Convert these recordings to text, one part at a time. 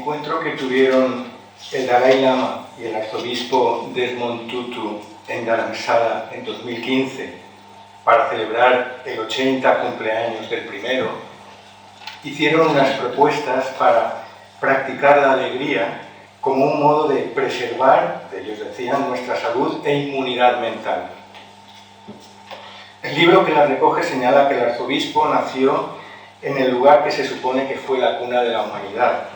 encuentro que tuvieron el Dalai Lama y el arzobispo Desmond Tutu en Dharamsala en 2015 para celebrar el 80 cumpleaños del primero, hicieron unas propuestas para practicar la alegría como un modo de preservar, ellos decían, nuestra salud e inmunidad mental. El libro que la recoge señala que el arzobispo nació en el lugar que se supone que fue la cuna de la humanidad,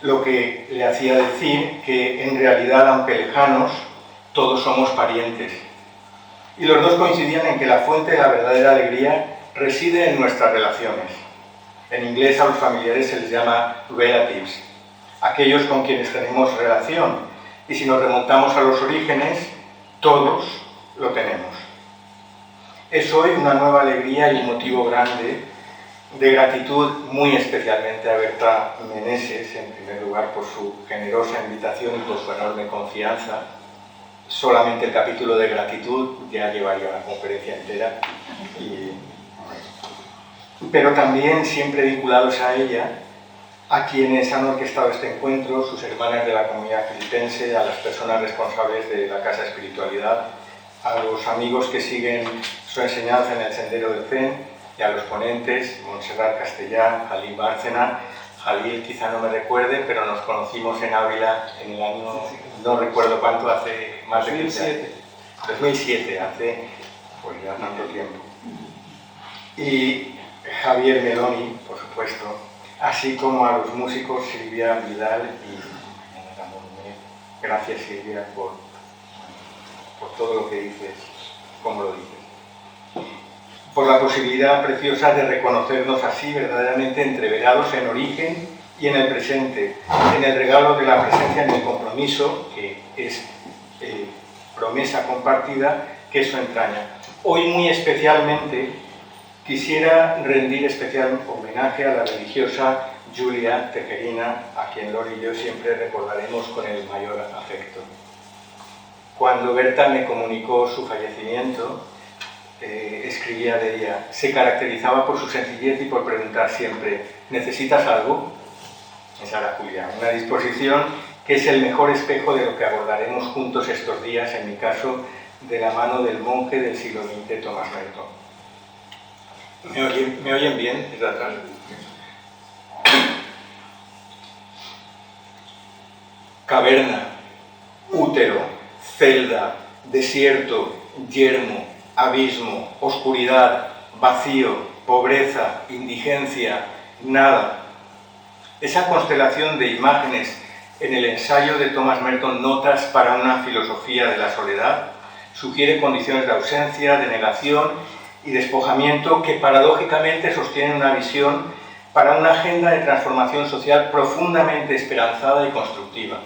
lo que le hacía decir que en realidad, aunque lejanos, todos somos parientes. Y los dos coincidían en que la fuente de la verdadera alegría reside en nuestras relaciones. En inglés a los familiares se les llama relatives, aquellos con quienes tenemos relación. Y si nos remontamos a los orígenes, todos lo tenemos. Es hoy una nueva alegría y un motivo grande de gratitud, muy especialmente a Berta Meneses, en primer lugar por su generosa invitación y por su enorme confianza. Solamente el capítulo de gratitud ya llevaría una conferencia entera. Pero también, siempre vinculados a ella, a quienes han orquestado este encuentro, sus hermanas de la comunidad filipense, a las personas responsables de la Casa Espiritualidad, a los amigos que siguen su enseñanza en el Sendero del Zen, y a los ponentes, Montserrat Castellán, Jalil Bárcena. Jalil quizá no me recuerde, pero nos conocimos en Ávila en el año, no recuerdo cuánto, hace más de 15 años. 2007, hace pues ya tanto tiempo. Y Javier Meloni, por supuesto, así como a los músicos Silvia Vidal y Ramón Núñez. Gracias, Silvia, por todo lo que dices, cómo lo dices. Por la posibilidad preciosa de reconocernos así verdaderamente entreverados en origen y en el presente, en el regalo de la presencia en el compromiso, que es promesa compartida, que eso entraña. Hoy muy especialmente quisiera rendir especial homenaje a la religiosa Julia Tejerina, a quien Lori y yo siempre recordaremos con el mayor afecto. Cuando Berta me comunicó su fallecimiento, escribía de ella, se caracterizaba por su sencillez y por preguntar siempre, ¿necesitas algo? Esa era Julia, una disposición que es el mejor espejo de lo que abordaremos juntos estos días, en mi caso, de la mano del monje del siglo XX, Thomas Merton. ¿Me oyen bien desde atrás? Caverna, útero, celda, desierto, yermo, abismo, oscuridad, vacío, pobreza, indigencia, nada. Esa constelación de imágenes en el ensayo de Thomas Merton, Notas para una filosofía de la soledad, sugiere condiciones de ausencia, de negación y despojamiento que paradójicamente sostienen una visión para una agenda de transformación social profundamente esperanzada y constructiva.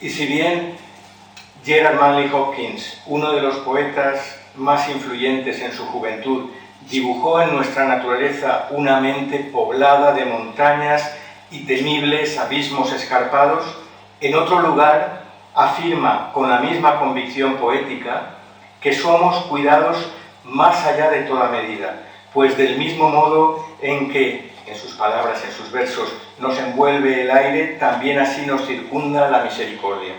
Y si bien Gerard Manley Hopkins, uno de los poetas más influyentes en su juventud, dibujó en nuestra naturaleza una mente poblada de montañas y temibles abismos escarpados, en otro lugar afirma con la misma convicción poética que somos cuidados más allá de toda medida, pues del mismo modo en que, en sus palabras, en sus versos, nos envuelve el aire, también así nos circunda la misericordia.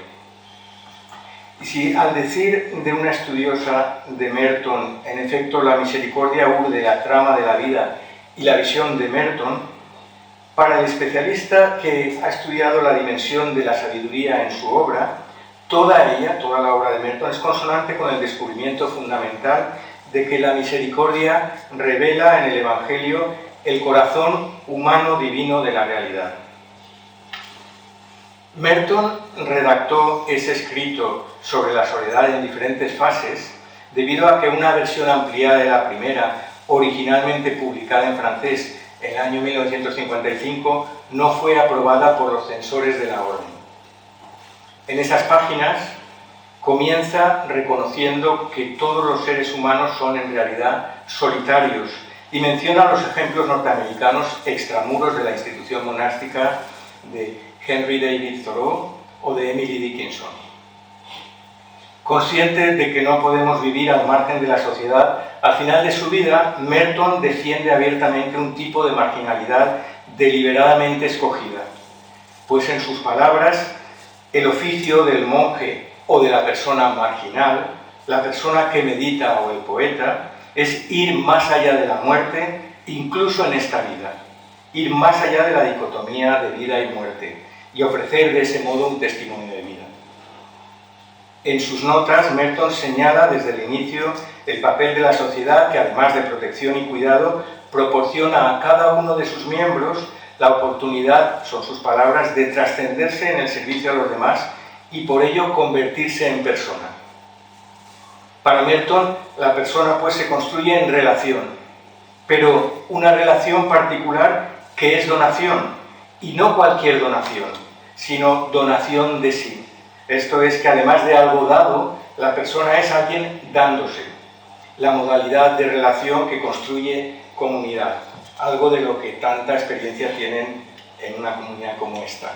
Y si al decir de una estudiosa de Merton, en efecto la misericordia urde la trama de la vida y la visión de Merton, para el especialista que ha estudiado la dimensión de la sabiduría en su obra, toda ella, toda la obra de Merton, es consonante con el descubrimiento fundamental de que la misericordia revela en el Evangelio el corazón humano divino de la realidad. Merton redactó ese escrito sobre la soledad en diferentes fases debido a que una versión ampliada de la primera, originalmente publicada en francés en el año 1955, no fue aprobada por los censores de la orden. En esas páginas comienza reconociendo que todos los seres humanos son en realidad solitarios y menciona los ejemplos norteamericanos extramuros de la institución monástica de Henry David Thoreau o de Emily Dickinson. Consciente de que no podemos vivir al margen de la sociedad, al final de su vida, Merton defiende abiertamente un tipo de marginalidad deliberadamente escogida. pues en sus palabras, el oficio del monje o de la persona marginal, la persona que medita o el poeta, es ir más allá de la muerte, incluso en esta vida, ir más allá de la dicotomía de vida y muerte, y ofrecer de ese modo un testimonio de vida. En sus notas, Merton señala desde el inicio el papel de la sociedad que, además de protección y cuidado, proporciona a cada uno de sus miembros la oportunidad, son sus palabras, de trascenderse en el servicio a los demás y por ello convertirse en persona. Para Merton, la persona pues se construye en relación, pero una relación particular que es donación, y no cualquier donación, sino donación de sí. Esto es que además de algo dado, la persona es alguien dándose, la modalidad de relación que construye comunidad, algo de lo que tanta experiencia tienen en una comunidad como esta.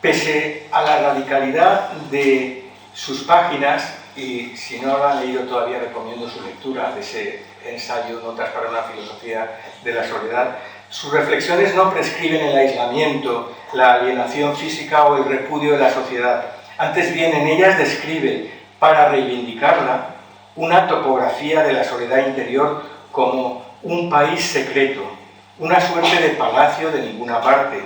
Pese a la radicalidad de sus páginas, y si no lo han leído todavía recomiendo su lectura de ese ensayo Notas para una filosofía de la soledad, sus reflexiones no prescriben el aislamiento, la alienación física o el repudio de la sociedad. Antes bien, en ellas describe, para reivindicarla, una topografía de la soledad interior como un país secreto, una suerte de palacio de ninguna parte,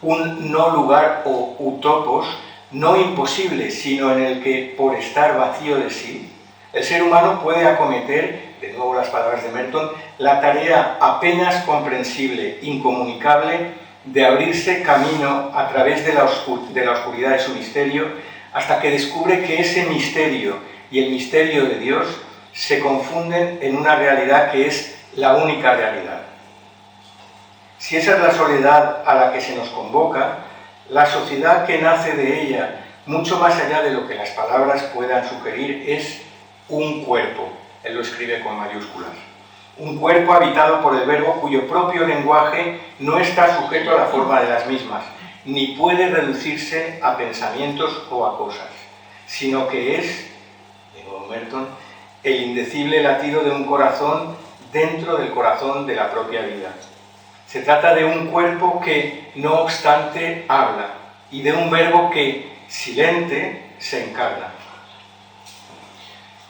un no lugar o utopos no imposible, sino en el que, por estar vacío de sí, el ser humano puede acometer, de nuevo las palabras de Merton, la tarea apenas comprensible, incomunicable, de abrirse camino a través de la oscuridad de su misterio, hasta que descubre que ese misterio y el misterio de Dios se confunden en una realidad que es la única realidad. Si esa es la soledad a la que se nos convoca, la sociedad que nace de ella, mucho más allá de lo que las palabras puedan sugerir, es un cuerpo. Él lo escribe con mayúsculas. Un cuerpo habitado por el verbo cuyo propio lenguaje no está sujeto a la forma de las mismas, ni puede reducirse a pensamientos o a cosas, sino que es, de nuevo Merton, el indecible latido de un corazón dentro del corazón de la propia vida. Se trata de un cuerpo que, no obstante, habla, y de un verbo que, silente, se encarna.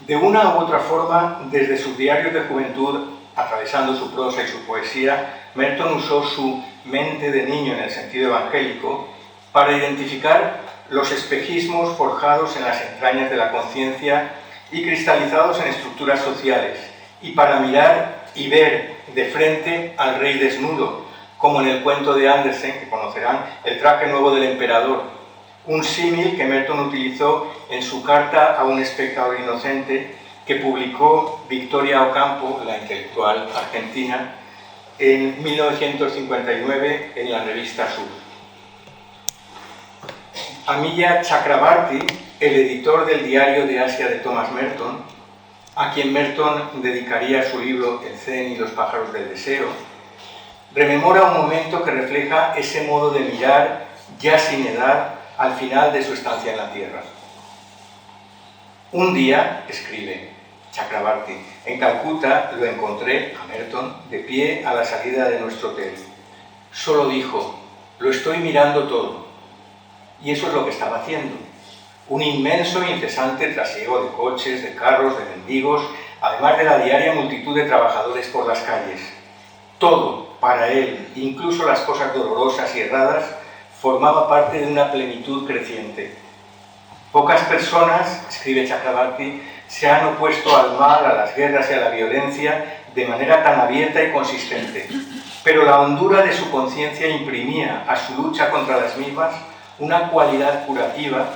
De una u otra forma, desde sus diarios de juventud, atravesando su prosa y su poesía, Merton usó su mente de niño en el sentido evangélico para identificar los espejismos forjados en las entrañas de la conciencia y cristalizados en estructuras sociales, y para mirar y ver de frente al rey desnudo, como en el cuento de Andersen, que conocerán, El traje nuevo del emperador, un símil que Merton utilizó en su carta a un espectador inocente que publicó Victoria Ocampo, la intelectual argentina, en 1959 en la revista Sur. Amiya Chakrabarty, el editor del Diario de Asia de Thomas Merton, a quien Merton dedicaría su libro El Zen y los pájaros del deseo, rememora un momento que refleja ese modo de mirar, ya sin edad, al final de su estancia en la Tierra. Un día, escribe Chakrabarty, en Calcuta lo encontré, a Merton, de pie a la salida de nuestro hotel. Solo dijo, lo estoy mirando todo. Y eso es lo que estaba haciendo. Un inmenso e incesante trasiego de coches, de carros, de mendigos, además de la diaria multitud de trabajadores por las calles. Todo, para él, incluso las cosas dolorosas y erradas, formaba parte de una plenitud creciente. Pocas personas, escribe Chakrabarty, se han opuesto al mal, a las guerras y a la violencia de manera tan abierta y consistente, pero la hondura de su conciencia imprimía a su lucha contra las mismas una cualidad curativa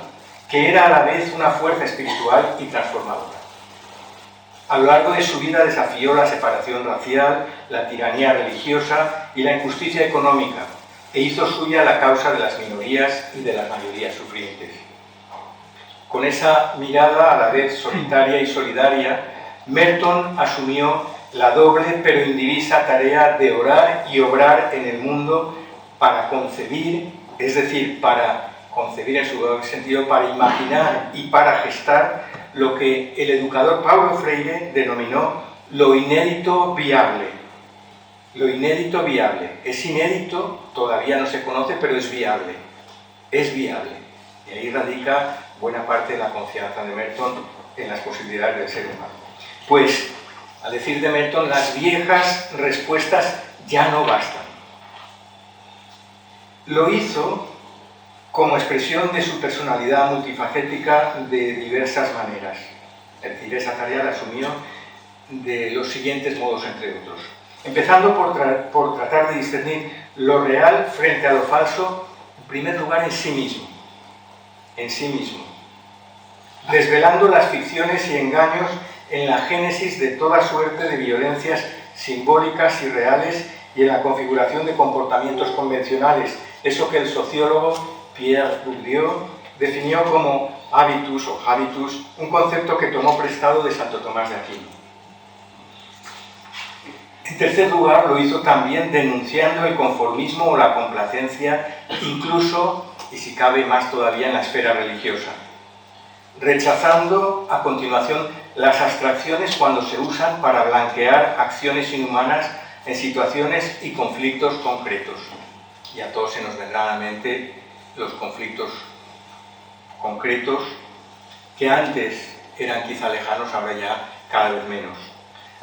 que era a la vez una fuerza espiritual y transformadora. A lo largo de su vida desafió la separación racial, la tiranía religiosa y la injusticia económica, e hizo suya la causa de las minorías y de las mayorías sufrientes. Con esa mirada a la vez solitaria y solidaria, Merton asumió la doble pero indivisa tarea de orar y obrar en el mundo para concebir, es decir, para concebir en su sentido, para imaginar y para gestar lo que el educador Paulo Freire denominó lo inédito viable. Lo inédito viable. Es inédito, todavía no se conoce, pero es viable. Es viable. Y ahí radica buena parte de la confianza de Merton en las posibilidades del ser humano. Pues, a decir de Merton, las viejas respuestas ya no bastan. Lo hizo como expresión de su personalidad multifacética de diversas maneras. Es decir, esa tarea la asumió de los siguientes modos, entre otros. Empezando por tratar de discernir lo real frente a lo falso, en primer lugar en sí mismo. En sí mismo. Desvelando las ficciones y engaños en la génesis de toda suerte de violencias simbólicas y reales y en la configuración de comportamientos convencionales, eso que el sociólogo Pierre Bourdieu definió como habitus o habitus, un concepto que tomó prestado de Santo Tomás de Aquino. En tercer lugar, lo hizo también denunciando el conformismo o la complacencia, incluso, y si cabe más todavía, en la esfera religiosa. Rechazando, a continuación, las abstracciones cuando se usan para blanquear acciones inhumanas en situaciones y conflictos concretos. Y a todos se nos vendrán a la mente los conflictos concretos que antes eran quizá lejanos, ahora ya cada vez menos.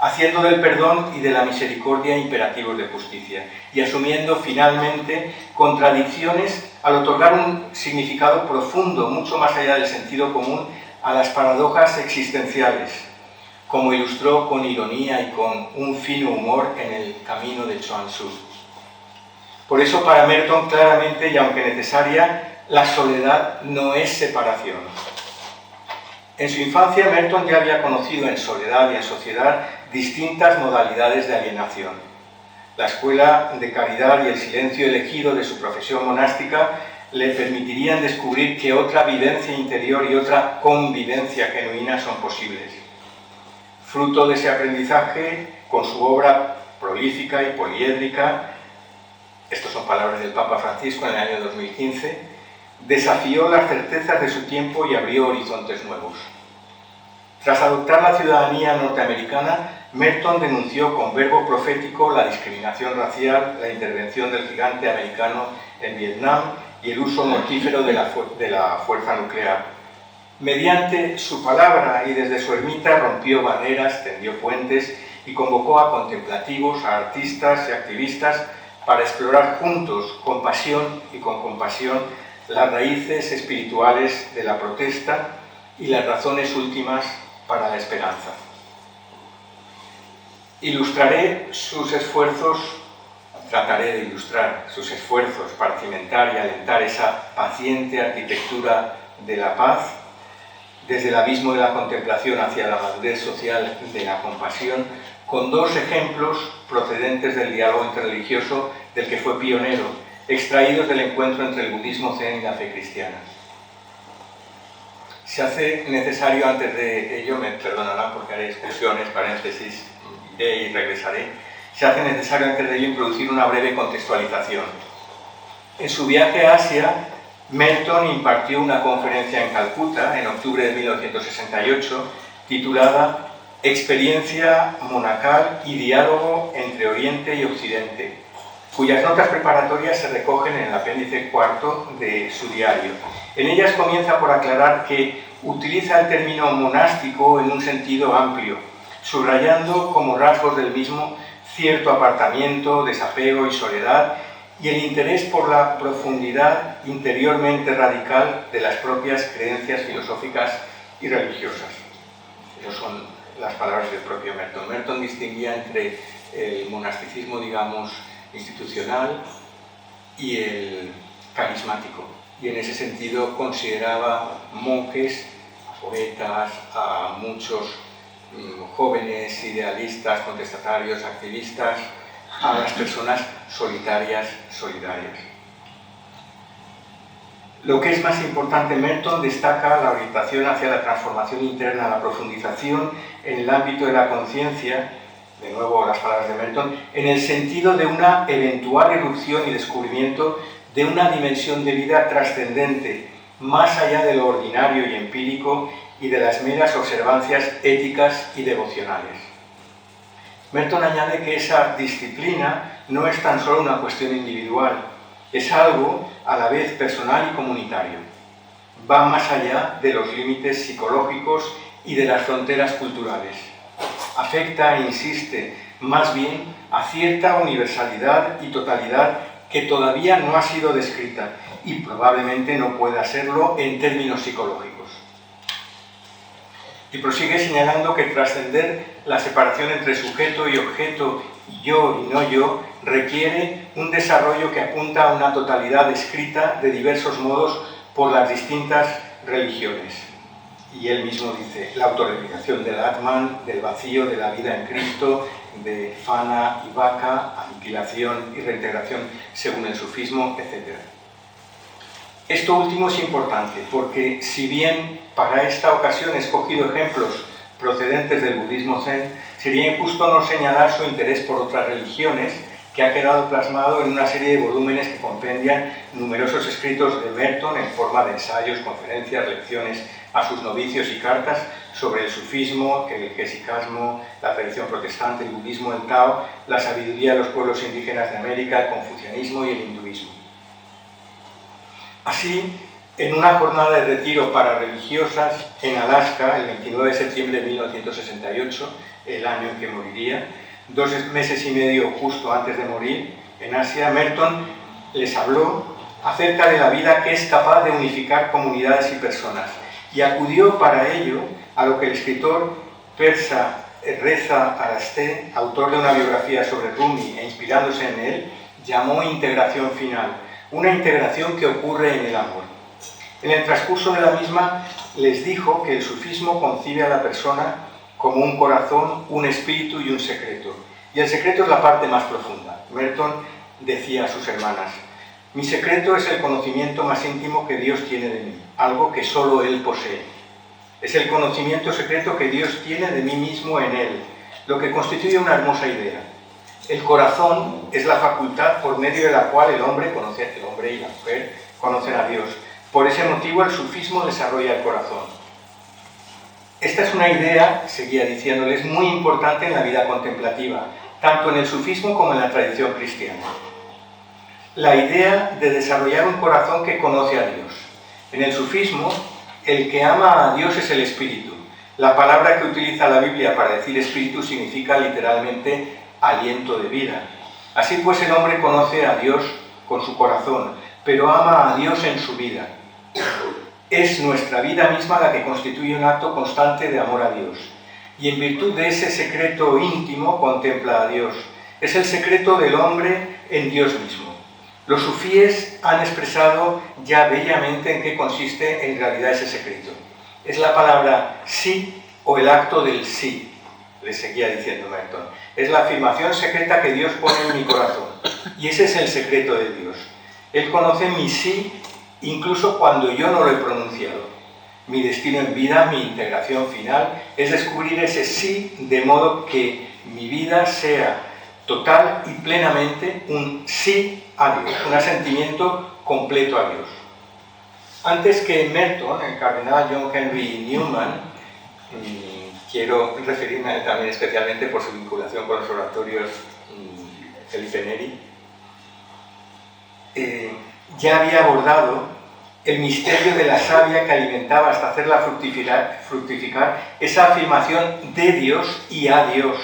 Haciendo del perdón y de la misericordia imperativos de justicia y asumiendo finalmente contradicciones al otorgar un significado profundo, mucho más allá del sentido común, a las paradojas existenciales, como ilustró con ironía y con un fino humor en El camino de Chuang Tzu. Por eso para Merton claramente, y aunque necesaria, la soledad no es separación. En su infancia Merton ya había conocido en soledad y en sociedad distintas modalidades de alienación. La escuela de caridad y el silencio elegido de su profesión monástica le permitirían descubrir que otra vivencia interior y otra convivencia genuina son posibles. Fruto de ese aprendizaje, con su obra prolífica y poliédrica, estas son palabras del Papa Francisco en el año 2015, desafió las certezas de su tiempo y abrió horizontes nuevos. Tras adoptar la ciudadanía norteamericana, Merton denunció con verbo profético la discriminación racial, la intervención del gigante americano en Vietnam y el uso mortífero de la fuerza nuclear. Mediante su palabra y desde su ermita rompió barreras, tendió puentes y convocó a contemplativos, a artistas y activistas para explorar juntos, con pasión y con compasión, las raíces espirituales de la protesta y las razones últimas para la esperanza. Ilustraré sus esfuerzos, trataré de ilustrar sus esfuerzos para cimentar y alentar esa paciente arquitectura de la paz, desde el abismo de la contemplación hacia la madurez social de la compasión, con dos ejemplos procedentes del diálogo interreligioso del que fue pionero, extraídos del encuentro entre el budismo zen y la fe cristiana. Se hace necesario, antes de ello, me perdonarán porque haré excursiones, paréntesis, y regresaré, se hace necesario antes de ello introducir una breve contextualización. En su viaje a Asia, Merton impartió una conferencia en Calcuta en octubre de 1968 titulada Experiencia monacal y diálogo entre Oriente y Occidente, cuyas notas preparatorias se recogen en el apéndice cuarto de su diario. En ellas comienza por aclarar que utiliza el término monástico en un sentido amplio, subrayando como rasgos del mismo cierto apartamiento, desapego y soledad, y el interés por la profundidad interiormente radical de las propias creencias filosóficas y religiosas. Esas son las palabras del propio Merton. Merton distinguía entre el monasticismo, digamos, institucional y el carismático. Y en ese sentido consideraba monjes, a poetas, a muchos jóvenes idealistas, contestatarios, activistas, a las personas solitarias. Lo que es más importante, Merton destaca la orientación hacia la transformación interna, la profundización en el ámbito de la conciencia, de nuevo las palabras de Merton, en el sentido de una eventual irrupción y descubrimiento de una dimensión de vida trascendente, más allá de lo ordinario y empírico y de las meras observancias éticas y devocionales. Merton añade que esa disciplina no es tan solo una cuestión individual, es algo a la vez personal y comunitario. Va más allá de los límites psicológicos y de las fronteras culturales. Afecta e insiste más bien a cierta universalidad y totalidad que todavía no ha sido descrita y probablemente no pueda serlo en términos psicológicos. Y prosigue señalando que trascender la separación entre sujeto y objeto, y yo y no yo, requiere un desarrollo que apunta a una totalidad descrita de diversos modos por las distintas religiones. Y él mismo dice, la autorrealización del Atman, del vacío, de la vida en Cristo, de Fana y Vaka, aniquilación y reintegración según el sufismo, etc. Esto último es importante porque, si bien para esta ocasión he escogido ejemplos procedentes del budismo zen, sería injusto no señalar su interés por otras religiones, que ha quedado plasmado en una serie de volúmenes que compendian numerosos escritos de Merton en forma de ensayos, conferencias, lecciones a sus novicios y cartas sobre el sufismo, el gesicasmo, la tradición protestante, el budismo, el Tao, la sabiduría de los pueblos indígenas de América, el confucianismo y el hinduismo. Así, en una jornada de retiro para religiosas en Alaska, el 29 de septiembre de 1968, el año en que moriría, 2 meses y medio justo antes de morir, en Asia, Merton les habló acerca de la vida que es capaz de unificar comunidades y personas, y acudió para ello a lo que el escritor persa Reza Arasté, autor de una biografía sobre Rumi e inspirándose en él, llamó integración final, una integración que ocurre en el amor. En el transcurso de la misma les dijo que el sufismo concibe a la persona como un corazón, un espíritu y un secreto. Y el secreto es la parte más profunda. Merton decía a sus hermanas, mi secreto es el conocimiento más íntimo que Dios tiene de mí, algo que solo Él posee. Es el conocimiento secreto que Dios tiene de mí mismo en Él, lo que constituye una hermosa idea. El corazón es la facultad por medio de la cual el hombre y la mujer conocen a Dios. Por ese motivo el sufismo desarrolla el corazón. Esta es una idea, seguía diciéndoles, muy importante en la vida contemplativa, tanto en el sufismo como en la tradición cristiana. La idea de desarrollar un corazón que conoce a Dios. En el sufismo, el que ama a Dios es el espíritu. La palabra que utiliza la Biblia para decir espíritu significa literalmente aliento de vida. Así pues, el hombre conoce a Dios con su corazón, pero ama a Dios en su vida. Es nuestra vida misma la que constituye un acto constante de amor a Dios. Y en virtud de ese secreto íntimo contempla a Dios. Es el secreto del hombre en Dios mismo. Los sufíes han expresado ya bellamente en qué consiste en realidad ese secreto. Es la palabra sí o el acto del sí, les seguía diciendo Merton. Es la afirmación secreta que Dios pone en mi corazón. Y ese es el secreto de Dios. Él conoce mi sí incluso cuando yo no lo he pronunciado. Mi destino en vida, mi integración final, es descubrir ese sí de modo que mi vida sea total y plenamente un sí a Dios, un asentimiento completo a Dios. Antes que Merton, el cardenal John Henry Newman, quiero referirme a él también especialmente por su vinculación con los oratorios Felipe Neri, ya había abordado el misterio de la savia que alimentaba hasta hacerla fructificar esa afirmación de Dios y a Dios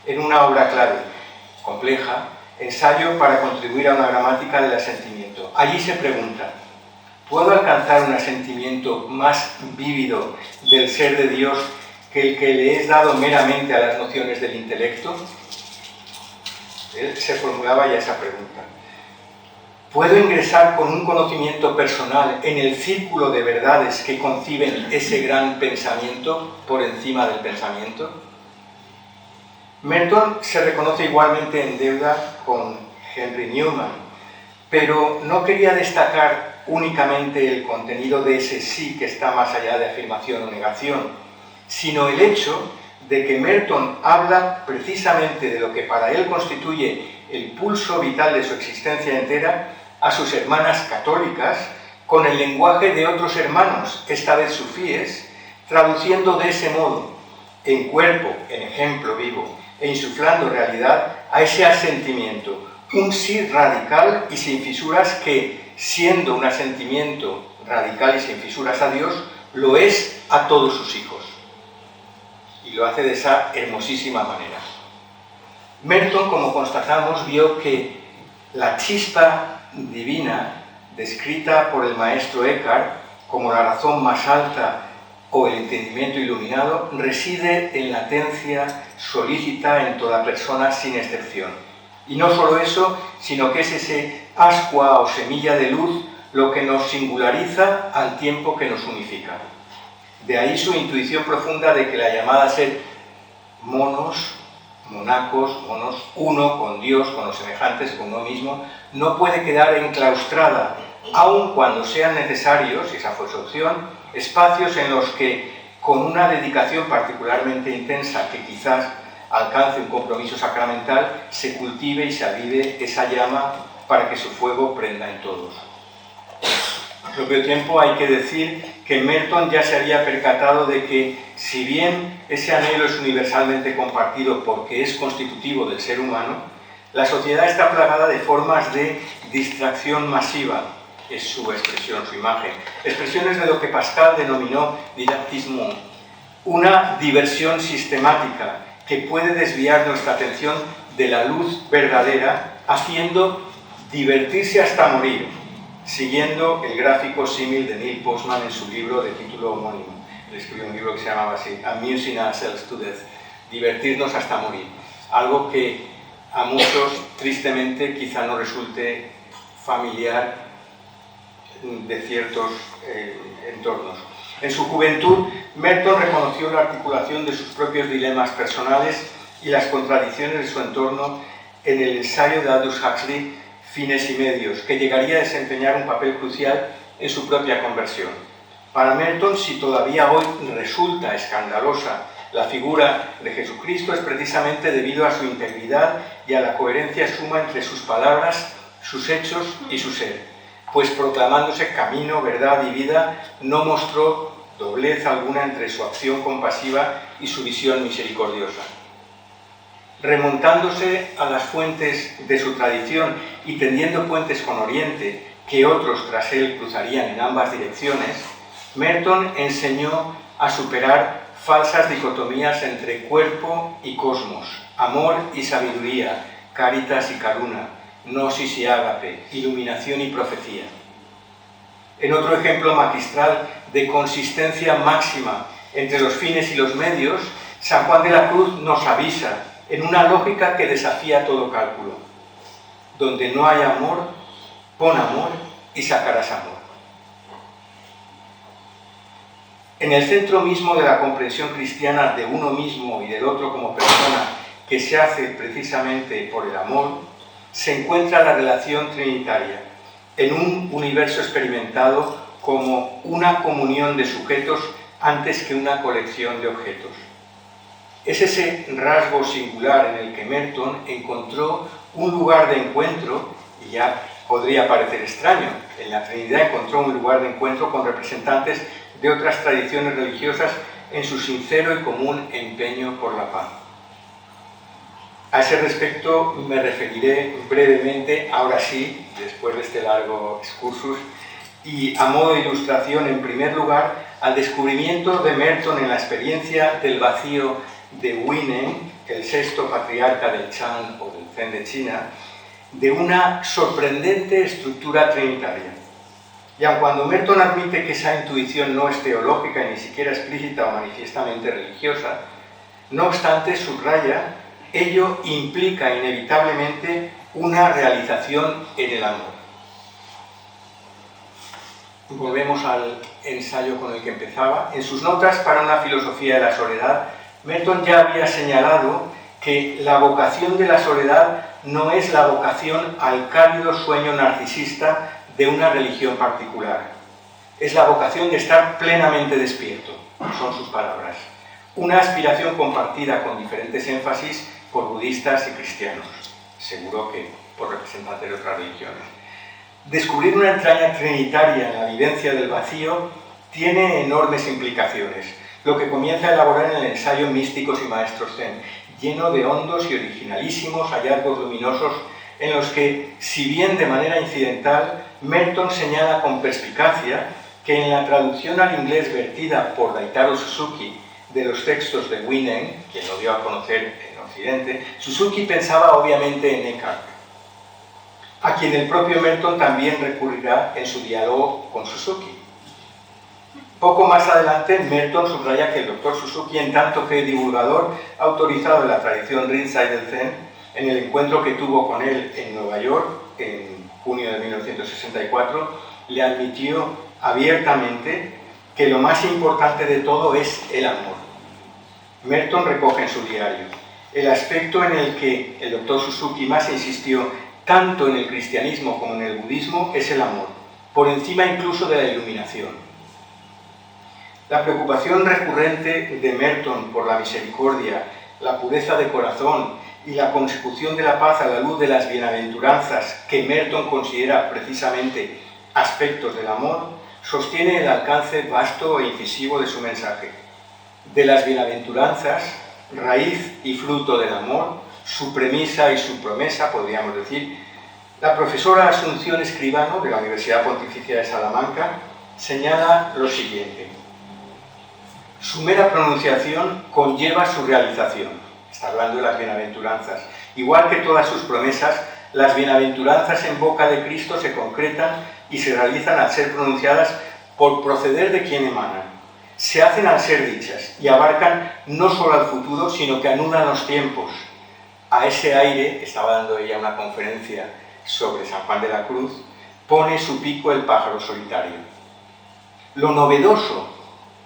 en una obra clave, compleja, ensayo para contribuir a una gramática del asentimiento. Allí se pregunta, ¿puedo alcanzar un asentimiento más vívido del ser de Dios que el que le es dado meramente a las nociones del intelecto? Él se formulaba ya esa pregunta. ¿Puedo ingresar con un conocimiento personal en el círculo de verdades que conciben ese gran pensamiento por encima del pensamiento? Merton se reconoce igualmente en deuda con Henry Newman, pero no quería destacar únicamente el contenido de ese sí que está más allá de afirmación o negación, sino el hecho de que Merton habla precisamente de lo que para él constituye el pulso vital de su existencia entera a sus hermanas católicas con el lenguaje de otros hermanos, esta vez sufíes, traduciendo de ese modo, en cuerpo, en ejemplo vivo, e insuflando realidad a ese asentimiento, un sí radical y sin fisuras que, siendo un asentimiento radical y sin fisuras a Dios, lo es a todos sus hijos. Y lo hace de esa hermosísima manera. Merton, como constatamos, vio que la chispa divina, descrita por el maestro Eckhart como la razón más alta o el entendimiento iluminado, reside en latencia solícita en toda persona sin excepción. Y no solo eso, sino que es ese ascua o semilla de luz lo que nos singulariza al tiempo que nos unifica. De ahí su intuición profunda de que la llamada a ser monos, uno con Dios, con los semejantes, con uno mismo, no puede quedar enclaustrada, aun cuando sean necesarios, y esa fue su opción, espacios en los que, con una dedicación particularmente intensa que quizás alcance un compromiso sacramental, se cultive y se avive esa llama para que su fuego prenda en todos. Al propio tiempo hay que decir que Merton ya se había percatado de que, si bien ese anhelo es universalmente compartido porque es constitutivo del ser humano, la sociedad está plagada de formas de distracción masiva, es su expresión, su imagen, expresiones de lo que Pascal denominó divertissement, una diversión sistemática que puede desviar nuestra atención de la luz verdadera, haciendo divertirse hasta morir, siguiendo el gráfico símil de Neil Postman en su libro de título homónimo. Él escribió un libro que se llamaba así, Amusing Ourselves to Death, divertirnos hasta morir, algo que a muchos, tristemente, quizá no resulte familiar de ciertos entornos. En su juventud, Merton reconoció la articulación de sus propios dilemas personales y las contradicciones de su entorno en el ensayo de Aldous Huxley, Fines y Medios, que llegaría a desempeñar un papel crucial en su propia conversión. Para Merton, si todavía hoy resulta escandalosa la figura de Jesucristo, es precisamente debido a su integridad y a la coherencia suma entre sus palabras, sus hechos y su ser, pues proclamándose camino, verdad y vida, no mostró doblez alguna entre su acción compasiva y su visión misericordiosa. Remontándose a las fuentes de su tradición y tendiendo puentes con Oriente, que otros tras él cruzarían en ambas direcciones, Merton enseñó a superar falsas dicotomías entre cuerpo y cosmos, amor y sabiduría, caritas y caruna, gnosis y ágape, iluminación y profecía. En otro ejemplo magistral de consistencia máxima entre los fines y los medios, San Juan de la Cruz nos avisa en una lógica que desafía todo cálculo. Donde no hay amor, pon amor y sacarás amor. En el centro mismo de la comprensión cristiana de uno mismo y del otro como persona, que se hace precisamente por el amor, se encuentra la relación trinitaria, en un universo experimentado como una comunión de sujetos antes que una colección de objetos. Es ese rasgo singular en el que Merton encontró un lugar de encuentro, y ya podría parecer extraño, en la Trinidad encontró un lugar de encuentro con representantes de otras tradiciones religiosas en su sincero y común empeño por la paz. A ese respecto me referiré brevemente, ahora sí, después de este largo excursus, y a modo de ilustración, en primer lugar, al descubrimiento de Merton en la experiencia del vacío de Huineng, el sexto patriarca del Chan o del Zen de China, de una sorprendente estructura trinitaria. Y aun cuando Merton admite que esa intuición no es teológica y ni siquiera explícita o manifiestamente religiosa, no obstante subraya, ello implica inevitablemente una realización en el amor. Volvemos al ensayo con el que empezaba. En sus notas para una filosofía de la soledad, Merton ya había señalado que la vocación de la soledad no es la vocación al cálido sueño narcisista de una religión particular. Es la vocación de estar plenamente despierto, son sus palabras. Una aspiración compartida con diferentes énfasis por budistas y cristianos, seguro que por representantes de otras religiones. Descubrir una entraña trinitaria en la vivencia del vacío tiene enormes implicaciones, lo que comienza a elaborar en el ensayo Místicos y Maestros Zen. lleno de hondos y originalísimos hallazgos luminosos en los que, si bien de manera incidental, Merton señala con perspicacia que en la traducción al inglés vertida por Daitaro Suzuki de los textos de Winen, quien lo dio a conocer en Occidente, Suzuki pensaba obviamente en Eckhart, a quien el propio Merton también recurrirá en su diálogo con Suzuki. Poco más adelante, Merton subraya que el doctor Suzuki, en tanto que divulgador autorizado en la tradición Rinzai del Zen, en el encuentro que tuvo con él en Nueva York en junio de 1964, le admitió abiertamente que lo más importante de todo es el amor. Merton recoge en su diario: el aspecto en el que el doctor Suzuki más insistió, tanto en el cristianismo como en el budismo, es el amor, por encima incluso de la iluminación. La preocupación recurrente de Merton por la misericordia, la pureza de corazón y la consecución de la paz a la luz de las bienaventuranzas, que Merton considera precisamente aspectos del amor, sostiene el alcance vasto e incisivo de su mensaje. De las bienaventuranzas, raíz y fruto del amor, su premisa y su promesa, podríamos decir, la profesora Asunción Escribano, de la Universidad Pontificia de Salamanca, señala lo siguiente: su mera pronunciación conlleva su realización. Está hablando de las bienaventuranzas. Igual que todas sus promesas, las bienaventuranzas en boca de Cristo se concretan y se realizan al ser pronunciadas por proceder de quien emanan. Se hacen al ser dichas y abarcan no solo al futuro, sino que anudan los tiempos. A ese aire, estaba dando ella una conferencia sobre San Juan de la Cruz, pone su pico el pájaro solitario. Lo novedoso,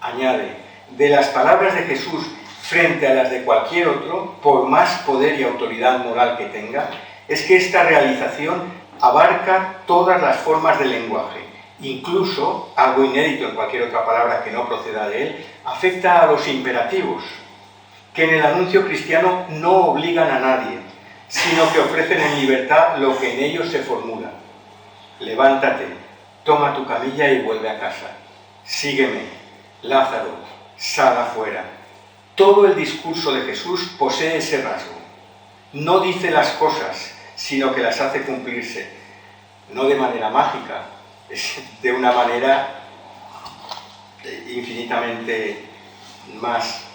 añade, de las palabras de Jesús frente a las de cualquier otro, por más poder y autoridad moral que tenga, es que esta realización abarca todas las formas del lenguaje. Incluso, algo inédito en cualquier otra palabra que no proceda de él, afecta a los imperativos, que en el anuncio cristiano no obligan a nadie, sino que ofrecen en libertad lo que en ellos se formula. Levántate, toma tu camilla y vuelve a casa. Sígueme, Lázaro, sal afuera. Todo el discurso de Jesús posee ese rasgo. No dice las cosas, sino que las hace cumplirse. No de manera mágica, es de una manera infinitamente más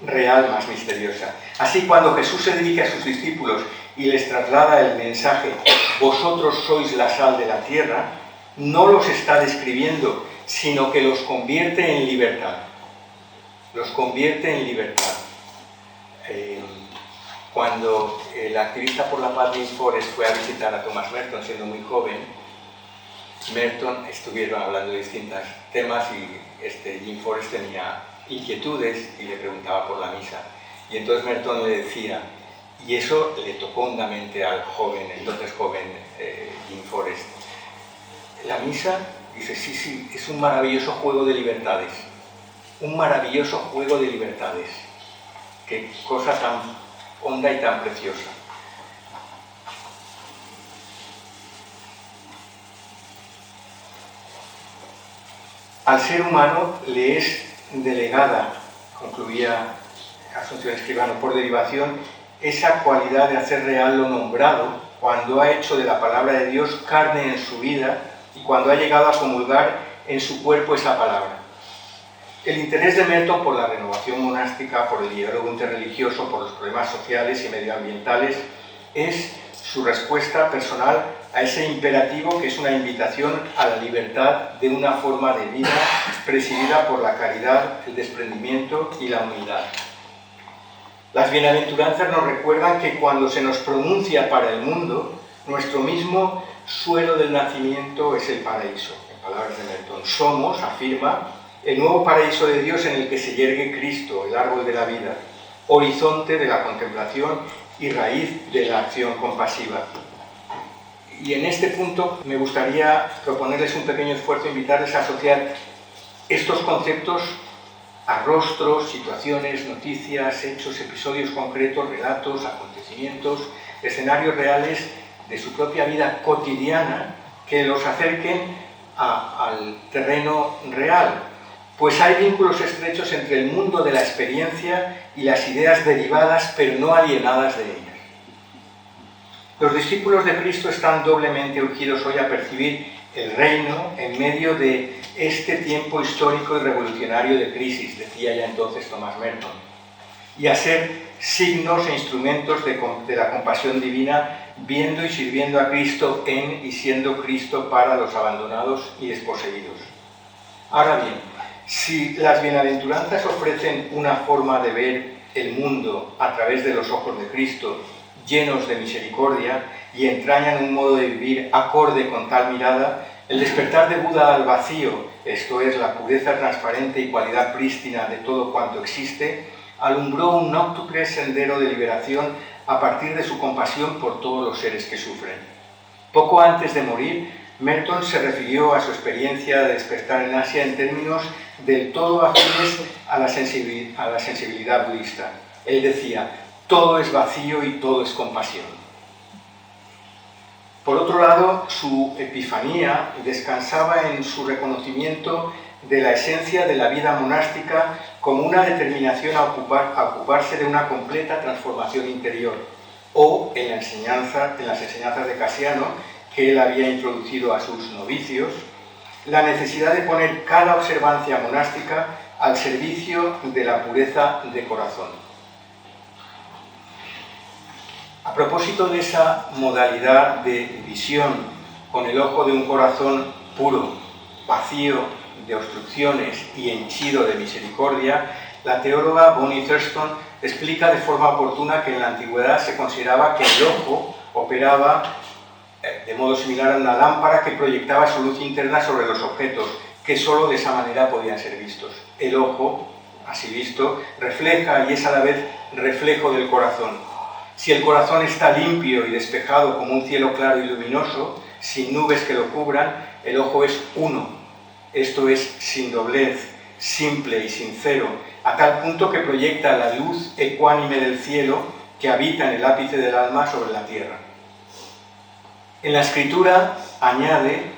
real, más misteriosa. Así, cuando Jesús se dirige a sus discípulos y les traslada el mensaje: vosotros sois la sal de la tierra, no los está describiendo, sino que los convierte en libertad. Los convierte en libertad. Cuando el activista por la paz Jim Forrest fue a visitar a Thomas Merton siendo muy joven, Merton estuvieron hablando de distintos temas y Jim Forrest tenía inquietudes y le preguntaba por la misa. Y entonces Merton le decía, y eso le tocó hondamente al joven, entonces joven Jim Forrest: la misa, dice, sí, es un maravilloso juego de libertades. Un maravilloso juego de libertades. Qué cosa tan honda y tan preciosa. Al ser humano le es delegada, concluía Asunción Escribano, por derivación, esa cualidad de hacer real lo nombrado, cuando ha hecho de la palabra de Dios carne en su vida y cuando ha llegado a comulgar en su cuerpo esa palabra. El interés de Merton por la renovación monástica, por el diálogo interreligioso, por los problemas sociales y medioambientales, es su respuesta personal a ese imperativo que es una invitación a la libertad de una forma de vida presidida por la caridad, el desprendimiento y la humildad. Las bienaventuranzas nos recuerdan que cuando se nos pronuncia para el mundo, nuestro mismo suelo del nacimiento es el paraíso. En palabras de Merton, somos, afirma, el nuevo paraíso de Dios en el que se yergue Cristo, el árbol de la vida, horizonte de la contemplación y raíz de la acción compasiva. Y en este punto me gustaría proponerles un pequeño esfuerzo, invitarles a asociar estos conceptos a rostros, situaciones, noticias, hechos, episodios concretos, relatos, acontecimientos, escenarios reales de su propia vida cotidiana que los acerquen al terreno real. pues hay vínculos estrechos entre el mundo de la experiencia y las ideas derivadas pero no alienadas de ellas. Los discípulos de Cristo están doblemente urgidos hoy a percibir el reino en medio de este tiempo histórico y revolucionario de crisis, decía ya entonces Thomas Merton, y a ser signos e instrumentos de la compasión divina, viendo y sirviendo a Cristo en y siendo Cristo para los abandonados y desposeídos. Ahora bien, si las bienaventuranzas ofrecen una forma de ver el mundo a través de los ojos de Cristo, llenos de misericordia, y entrañan un modo de vivir acorde con tal mirada, el despertar de Buda al vacío, esto es, la pureza transparente y cualidad prístina de todo cuanto existe, alumbró un nóctuple sendero de liberación a partir de su compasión por todos los seres que sufren. Poco antes de morir, Merton se refirió a su experiencia de despertar en Asia en términos del todo afines a la sensibilidad budista. Él decía: todo es vacío y todo es compasión. Por otro lado, su epifanía descansaba en su reconocimiento de la esencia de la vida monástica como una determinación a ocuparse de una completa transformación interior, o en las enseñanzas de Casiano, que él había introducido a sus novicios, la necesidad de poner cada observancia monástica al servicio de la pureza de corazón. A propósito de esa modalidad de visión con el ojo de un corazón puro, vacío de obstrucciones y henchido de misericordia, la teóloga Bonnie Thurston explica de forma oportuna que en la antigüedad se consideraba que el ojo operaba de modo similar a una lámpara que proyectaba su luz interna sobre los objetos, que sólo de esa manera podían ser vistos. El ojo, así visto, refleja y es a la vez reflejo del corazón. Si el corazón está limpio y despejado como un cielo claro y luminoso, sin nubes que lo cubran, el ojo es uno, esto es, sin doblez, simple y sincero, a tal punto que proyecta la luz ecuánime del cielo que habita en el ápice del alma sobre la tierra. En la Escritura añade: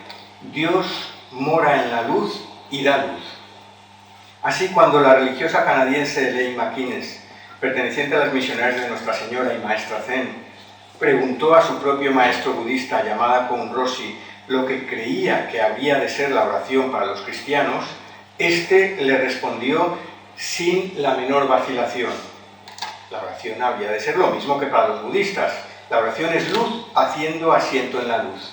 Dios mora en la luz y da luz. Así, cuando la religiosa canadiense Elaine McInnes, perteneciente a las misioneras de Nuestra Señora y maestra Zen, preguntó a su propio maestro budista llamada Koun Roshi lo que creía que había de ser la oración para los cristianos, éste le respondió sin la menor vacilación: la oración había de ser lo mismo que para los budistas. La oración es luz haciendo asiento en la luz.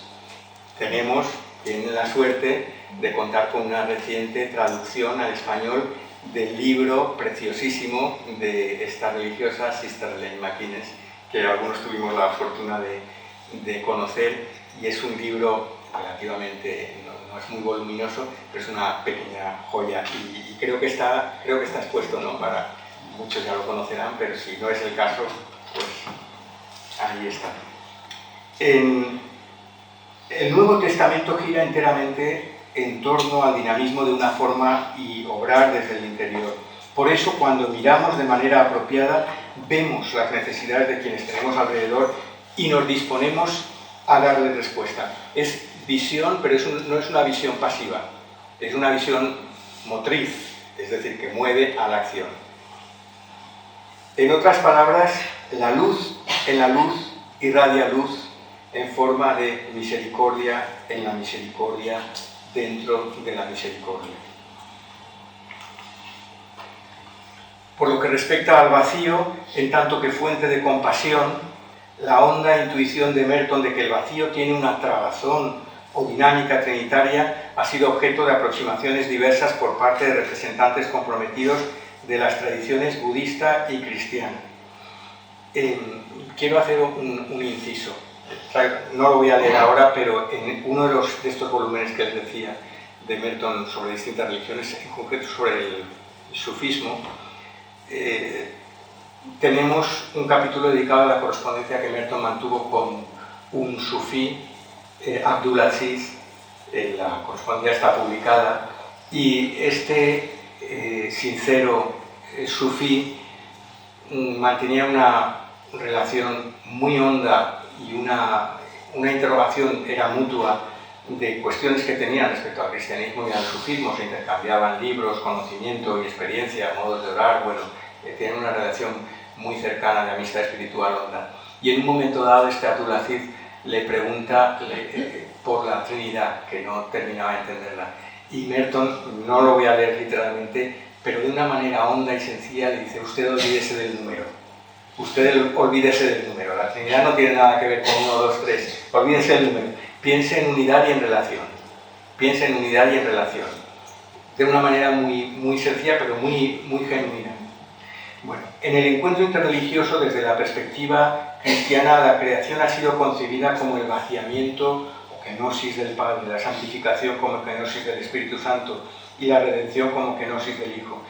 Tienen la suerte de contar con una reciente traducción al español del libro preciosísimo de esta religiosa, Sister Elaine McInnes, que algunos tuvimos la fortuna de conocer, y es un libro relativamente, no es muy voluminoso, pero es una pequeña joya, y creo que está expuesto, ¿no? Para muchos ya lo conocerán, pero si no es el caso, pues ahí está. El Nuevo Testamento gira enteramente en torno al dinamismo de una forma y obrar desde el interior. Por eso, cuando miramos de manera apropiada, vemos las necesidades de quienes tenemos alrededor y nos disponemos a darle respuesta. Es visión, pero no es una visión pasiva, es una visión motriz, es decir, que mueve a la acción. En otras palabras, la luz en la luz irradia luz en forma de misericordia en la misericordia dentro de la misericordia. Por lo que respecta al vacío, en tanto que fuente de compasión, la honda intuición de Merton de que el vacío tiene una trabazón o dinámica trinitaria ha sido objeto de aproximaciones diversas por parte de representantes comprometidos de las tradiciones budista y cristiana. Quiero hacer un inciso. No lo voy a leer ahora, pero en uno de estos volúmenes que les decía de Merton sobre distintas religiones, en concreto sobre el sufismo, tenemos un capítulo dedicado a la correspondencia que Merton mantuvo con un sufí, Abdulaziz. La correspondencia está publicada, y este sincero sufí mantenía una relación muy honda y una interrogación era mutua de cuestiones que tenían respecto al cristianismo y al sufismo, se intercambiaban libros, conocimiento y experiencia, modos de orar, bueno, tienen una relación muy cercana de amistad espiritual honda. Y en un momento dado este Abdulaziz le pregunta por la Trinidad, que no terminaba de entenderla. Y Merton, no lo voy a leer literalmente, pero de una manera honda y sencilla le dice: usted olvídese del número. Usted olvídese del número. La Trinidad no tiene nada que ver con 1, 2, 3. Olvídese del número. Piense en unidad y en relación. Piense en unidad y en relación. De una manera muy, muy sencilla, pero muy, muy genuina. Bueno, en el encuentro interreligioso, desde la perspectiva cristiana, la creación ha sido concebida como el vaciamiento o kenosis del Padre, la santificación como kenosis del Espíritu Santo y la redención como kenosis del Hijo.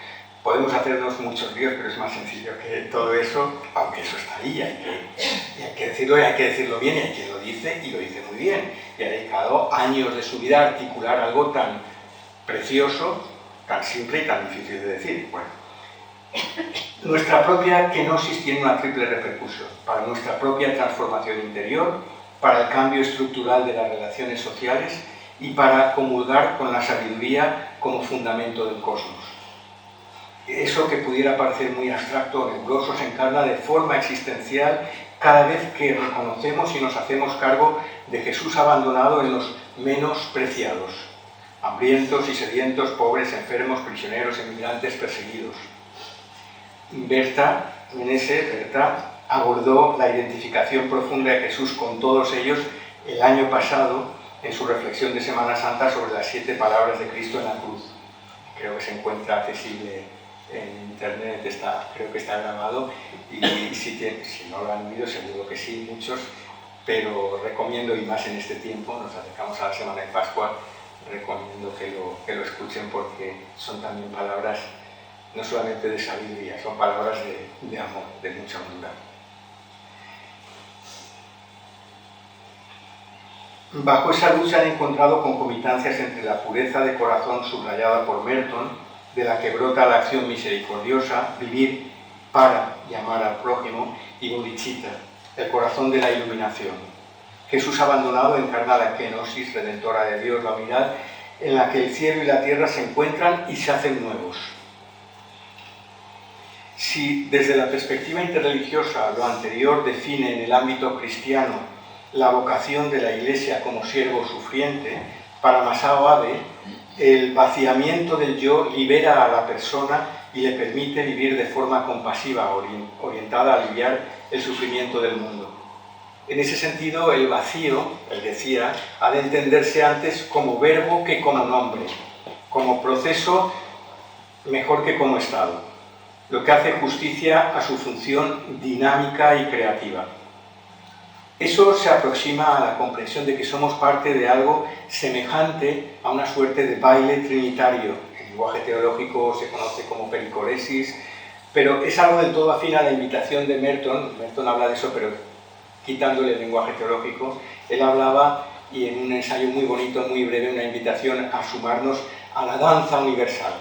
Podemos hacernos muchos líos, pero es más sencillo que todo eso, aunque eso está ahí, hay que decirlo y hay que decirlo bien, y hay quien lo dice y lo dice muy bien. Y ha dedicado años de su vida a articular algo tan precioso, tan simple y tan difícil de decir. Bueno, nuestra propia kenosis tiene una triple repercusión: para nuestra propia transformación interior, para el cambio estructural de las relaciones sociales y para comulgar con la sabiduría como fundamento del cosmos. Eso que pudiera parecer muy abstracto o nebuloso se encarna de forma existencial cada vez que reconocemos y nos hacemos cargo de Jesús abandonado en los menos preciados, hambrientos y sedientos, pobres, enfermos, prisioneros, emigrantes, perseguidos. Berta abordó la identificación profunda de Jesús con todos ellos el año pasado en su reflexión de Semana Santa sobre las 7 palabras de Cristo en la cruz. Creo que se encuentra accesible en internet, creo que está grabado, y si no lo han oído, seguro que sí, muchos, pero recomiendo, y más en este tiempo, nos acercamos a la semana de Pascua, recomiendo que lo escuchen, porque son también palabras no solamente de sabiduría, son palabras de amor, de mucha hondura. Bajo esa luz se han encontrado concomitancias entre la pureza de corazón subrayada por Merton, de la que brota la acción misericordiosa, vivir para y amar al prójimo, y bodhicitta, el corazón de la iluminación. Jesús abandonado encarna la kenosis redentora de Dios, la unidad en la que el cielo y la tierra se encuentran y se hacen nuevos. Si desde la perspectiva interreligiosa lo anterior define en el ámbito cristiano la vocación de la Iglesia como siervo sufriente, para Masao Abe, el vaciamiento del yo libera a la persona y le permite vivir de forma compasiva, orientada a aliviar el sufrimiento del mundo. En ese sentido, el vacío, él decía, ha de entenderse antes como verbo que como nombre, como proceso mejor que como estado, lo que hace justicia a su función dinámica y creativa. Eso se aproxima a la comprensión de que somos parte de algo semejante a una suerte de baile trinitario. En lenguaje teológico se conoce como pericoresis, pero es algo del todo afín a la invitación de Merton. Merton habla de eso, pero quitándole el lenguaje teológico. Él hablaba, y en un ensayo muy bonito, muy breve, una invitación a sumarnos a la danza universal,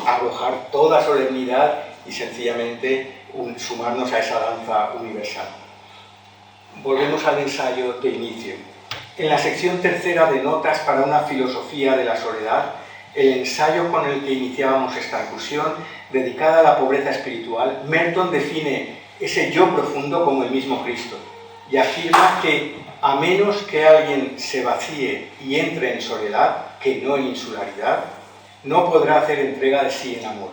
a arrojar toda solemnidad y sencillamente sumarnos a esa danza universal. Volvemos al ensayo de inicio. En la sección tercera de Notas para una filosofía de la soledad, el ensayo con el que iniciábamos esta incursión, dedicada a la pobreza espiritual, Merton define ese yo profundo como el mismo Cristo y afirma que a menos que alguien se vacíe y entre en soledad, que no en insularidad, no podrá hacer entrega de sí en amor.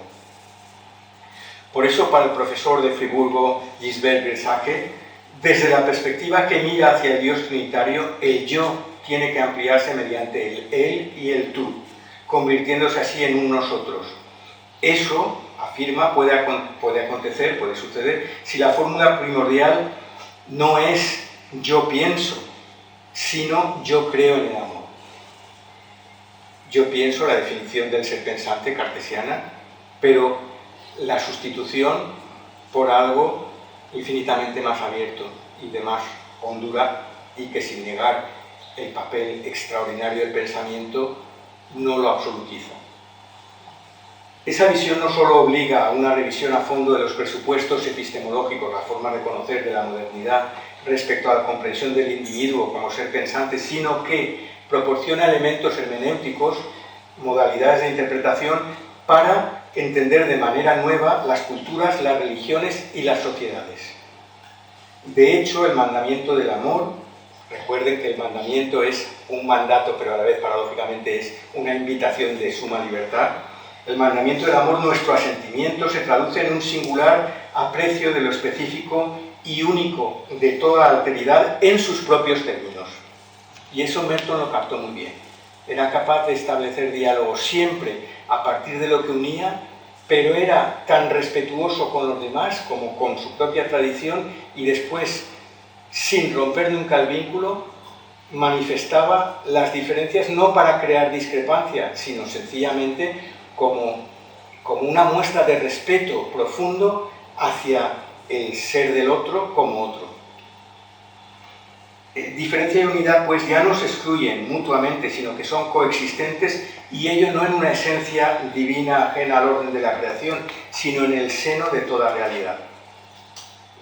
Por eso, para el profesor de Friburgo, Gisbert Bersaque, desde la perspectiva que mira hacia el Dios trinitario, el yo tiene que ampliarse mediante el él y el tú, convirtiéndose así en un nosotros. Eso, afirma, puede acontecer, puede suceder, si la fórmula primordial no es yo pienso, sino yo creo en el amor. Yo pienso, la definición del ser pensante cartesiana, pero la sustitución por algo infinitamente más abierto y de más hondura, y que sin negar el papel extraordinario del pensamiento no lo absolutiza. Esa visión no solo obliga a una revisión a fondo de los presupuestos epistemológicos, la forma de conocer de la modernidad respecto a la comprensión del individuo como ser pensante, sino que proporciona elementos hermenéuticos, modalidades de interpretación para entender de manera nueva las culturas, las religiones y las sociedades. De hecho, el mandamiento del amor, recuerden que el mandamiento es un mandato, pero a la vez paradójicamente es una invitación de suma libertad. El mandamiento del amor, nuestro asentimiento, se traduce en un singular aprecio de lo específico y único de toda alteridad en sus propios términos. Y eso Merton lo captó muy bien. Era capaz de establecer diálogos siempre a partir de lo que unía, pero era tan respetuoso con los demás como con su propia tradición, y después, sin romper nunca el vínculo, manifestaba las diferencias no para crear discrepancia, sino sencillamente como una muestra de respeto profundo hacia el ser del otro como otro. Diferencia y unidad pues ya no se excluyen mutuamente, sino que son coexistentes, y ello no en una esencia divina ajena al orden de la creación, sino en el seno de toda realidad.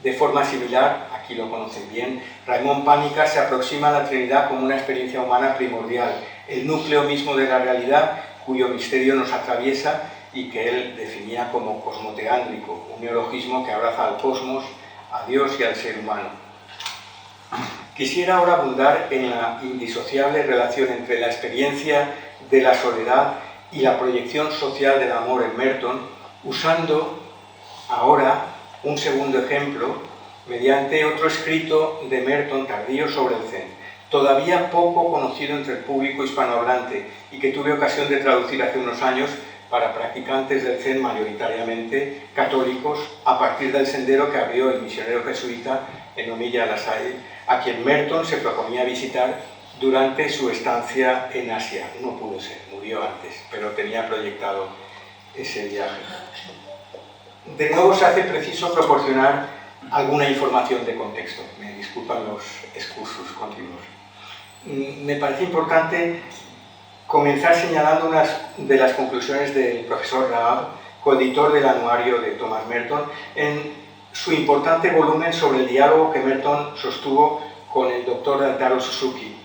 De forma similar, aquí lo conocen bien, Raimon Pànica se aproxima a la Trinidad como una experiencia humana primordial, el núcleo mismo de la realidad, cuyo misterio nos atraviesa y que él definía como cosmoteándrico, un neologismo que abraza al cosmos, a Dios y al ser humano. Quisiera ahora abundar en la indisociable relación entre la experiencia de la soledad y la proyección social del amor en Merton, usando ahora un segundo ejemplo mediante otro escrito de Merton tardío sobre el Zen, todavía poco conocido entre el público hispanohablante y que tuve ocasión de traducir hace unos años para practicantes del Zen mayoritariamente católicos, a partir del sendero que abrió el misionero jesuita Enomiya Lasai, a quien Merton se proponía visitar durante su estancia en Asia. No pudo ser, murió antes, pero tenía proyectado ese viaje. De nuevo se hace preciso proporcionar alguna información de contexto. Me disculpan los excursus continuos. Me parece importante comenzar señalando unas de las conclusiones del profesor Raab, coeditor del anuario de Thomas Merton, en su importante volumen sobre el diálogo que Merton sostuvo con el doctor Taro Suzuki.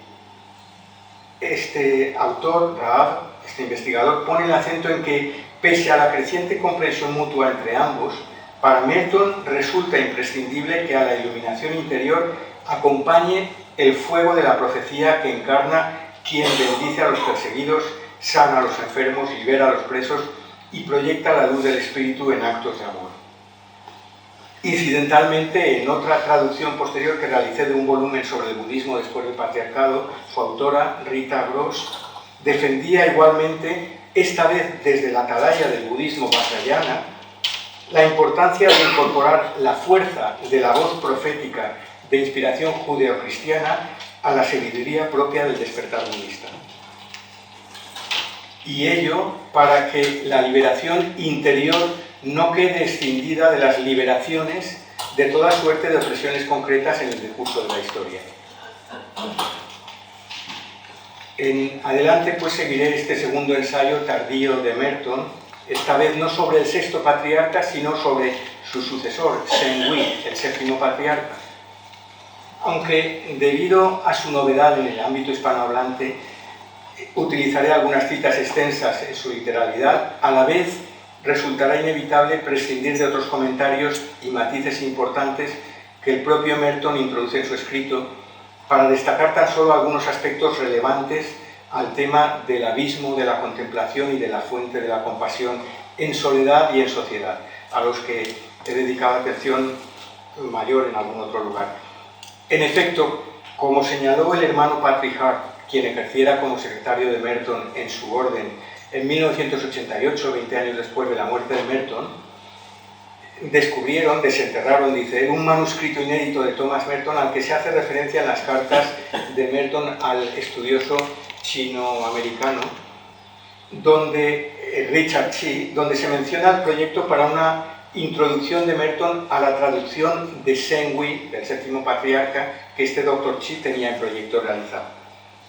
Este autor, Raab, este investigador, pone el acento en que, pese a la creciente comprensión mutua entre ambos, para Merton resulta imprescindible que a la iluminación interior acompañe el fuego de la profecía que encarna quien bendice a los perseguidos, sana a los enfermos, libera a los presos y proyecta la luz del espíritu en actos de amor. Incidentalmente, en otra traducción posterior que realicé de un volumen sobre el budismo después del patriarcado, su autora, Rita Gross, defendía igualmente, esta vez desde la atalaya del budismo vajrayana, la importancia de incorporar la fuerza de la voz profética de inspiración judeocristiana a la sabiduría propia del despertar budista. Y ello para que la liberación interior no quede escindida de las liberaciones de toda suerte de opresiones concretas en el decurso de la historia. En adelante pues seguiré este segundo ensayo tardío de Merton, esta vez no sobre el sexto patriarca, sino sobre su sucesor, Zheng-Hui, el séptimo patriarca. Aunque debido a su novedad en el ámbito hispanohablante, utilizaré algunas citas extensas en su literalidad, a la vez resultará inevitable prescindir de otros comentarios y matices importantes que el propio Merton introduce en su escrito, para destacar tan solo algunos aspectos relevantes al tema del abismo de la contemplación y de la fuente de la compasión en soledad y en sociedad, a los que he dedicado atención mayor en algún otro lugar. En efecto, como señaló el hermano Patrick Hart, quien ejerciera como secretario de Merton en su orden en 1988, 20 años después de la muerte de Merton, desenterraron, dice, un manuscrito inédito de Thomas Merton al que se hace referencia en las cartas de Merton al estudioso chino-americano, Richard Chi, donde se menciona el proyecto para una introducción de Merton a la traducción de Zheng-Hui, del séptimo patriarca, que este doctor Chi tenía en proyecto realizado.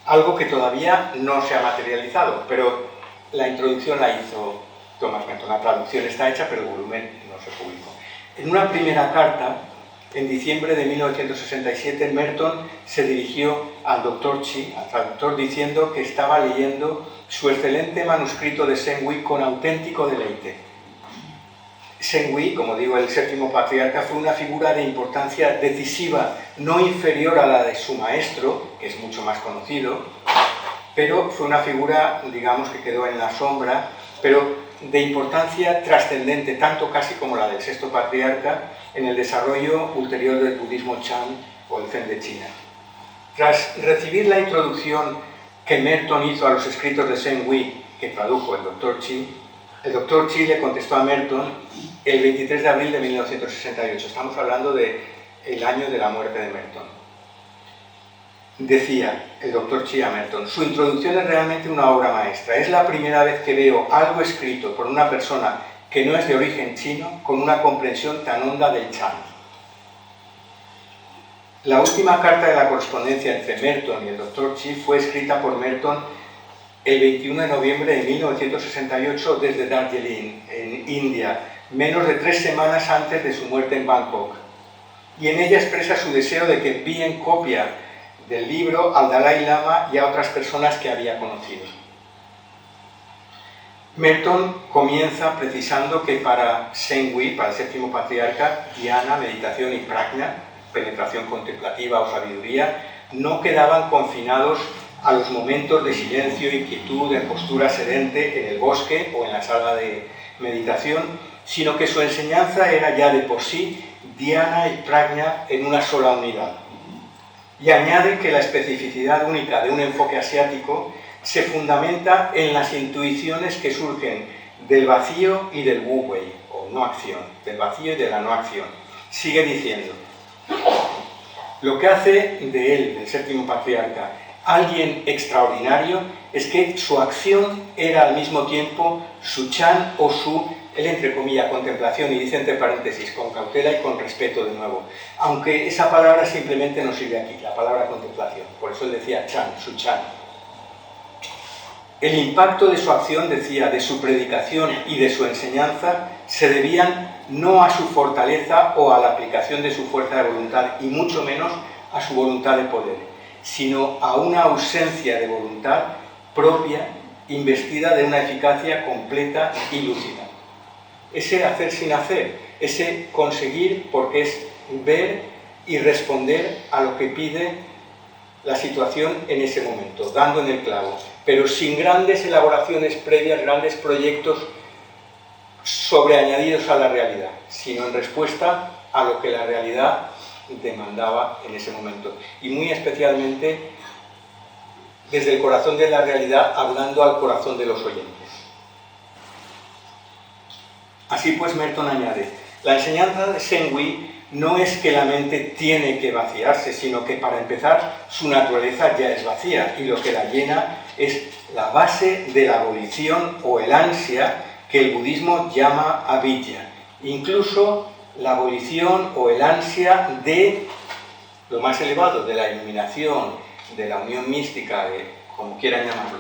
Algo que todavía no se ha materializado, pero la introducción la hizo Thomas Merton. La traducción está hecha, pero el volumen no se publicó. En una primera carta, En diciembre de 1967, Merton se dirigió al Dr. Chi, al traductor, diciendo que estaba leyendo su excelente manuscrito de Zheng-Hui con auténtico deleite. Zheng-Hui, como digo, el séptimo patriarca, fue una figura de importancia decisiva, no inferior a la de su maestro, que es mucho más conocido, pero fue una figura, digamos, que quedó en la sombra, pero de importancia trascendente, tanto casi como la del sexto patriarca, en el desarrollo ulterior del budismo Chan o el Zen de China. Tras recibir la introducción que Merton hizo a los escritos de Zheng-Hui, que tradujo el Dr. Chi le contestó a Merton el 23 de abril de 1968. Estamos hablando del año de la muerte de Merton. Decía el Dr. Chi a Merton: su introducción es realmente una obra maestra. Es la primera vez que veo algo escrito por una persona que no es de origen chino con una comprensión tan honda del Chan. La última carta de la correspondencia entre Merton y el Dr. Chi fue escrita por Merton el 21 de noviembre de 1968 desde Darjeeling, en India, menos de 3 semanas antes de su muerte en Bangkok. Y en ella expresa su deseo de que envíen copia del libro al Dalai Lama y a otras personas que había conocido. Merton comienza precisando que para Zheng-Hui, para el séptimo patriarca, dhyana, meditación y prajna, penetración contemplativa o sabiduría, no quedaban confinados a los momentos de silencio y quietud en postura sedente en el bosque o en la sala de meditación, sino que su enseñanza era ya de por sí dhyana y prajna en una sola unidad. Y añade que la especificidad única de un enfoque asiático se fundamenta en las intuiciones que surgen del vacío y del wu-wei, o no acción, del vacío y de la no acción. Sigue diciendo: lo que hace de él, del séptimo patriarca, alguien extraordinario es que su acción era al mismo tiempo su chan o su, él entre comillas, contemplación, y dice entre paréntesis, con cautela y con respeto de nuevo, aunque esa palabra simplemente no sirve aquí, la palabra contemplación, por eso él decía chan, su chan. El impacto de su acción, decía, de su predicación y de su enseñanza se debían no a su fortaleza o a la aplicación de su fuerza de voluntad, y mucho menos a su voluntad de poder, sino a una ausencia de voluntad propia, investida de una eficacia completa y lúcida. Ese hacer sin hacer, ese conseguir porque es ver y responder a lo que pide la situación en ese momento, dando en el clavo, pero sin grandes elaboraciones previas, grandes proyectos sobreañadidos a la realidad, sino en respuesta a lo que la realidad demandaba en ese momento. Y muy especialmente desde el corazón de la realidad, hablando al corazón de los oyentes. Así pues, Merton añade: la enseñanza de Zheng-Hui no es que la mente tiene que vaciarse, sino que para empezar su naturaleza ya es vacía, y lo que la llena es la base de la abolición o el ansia que el budismo llama avidya, incluso la abolición o el ansia de lo más elevado, de la iluminación, de la unión mística, de como quieran llamarlo.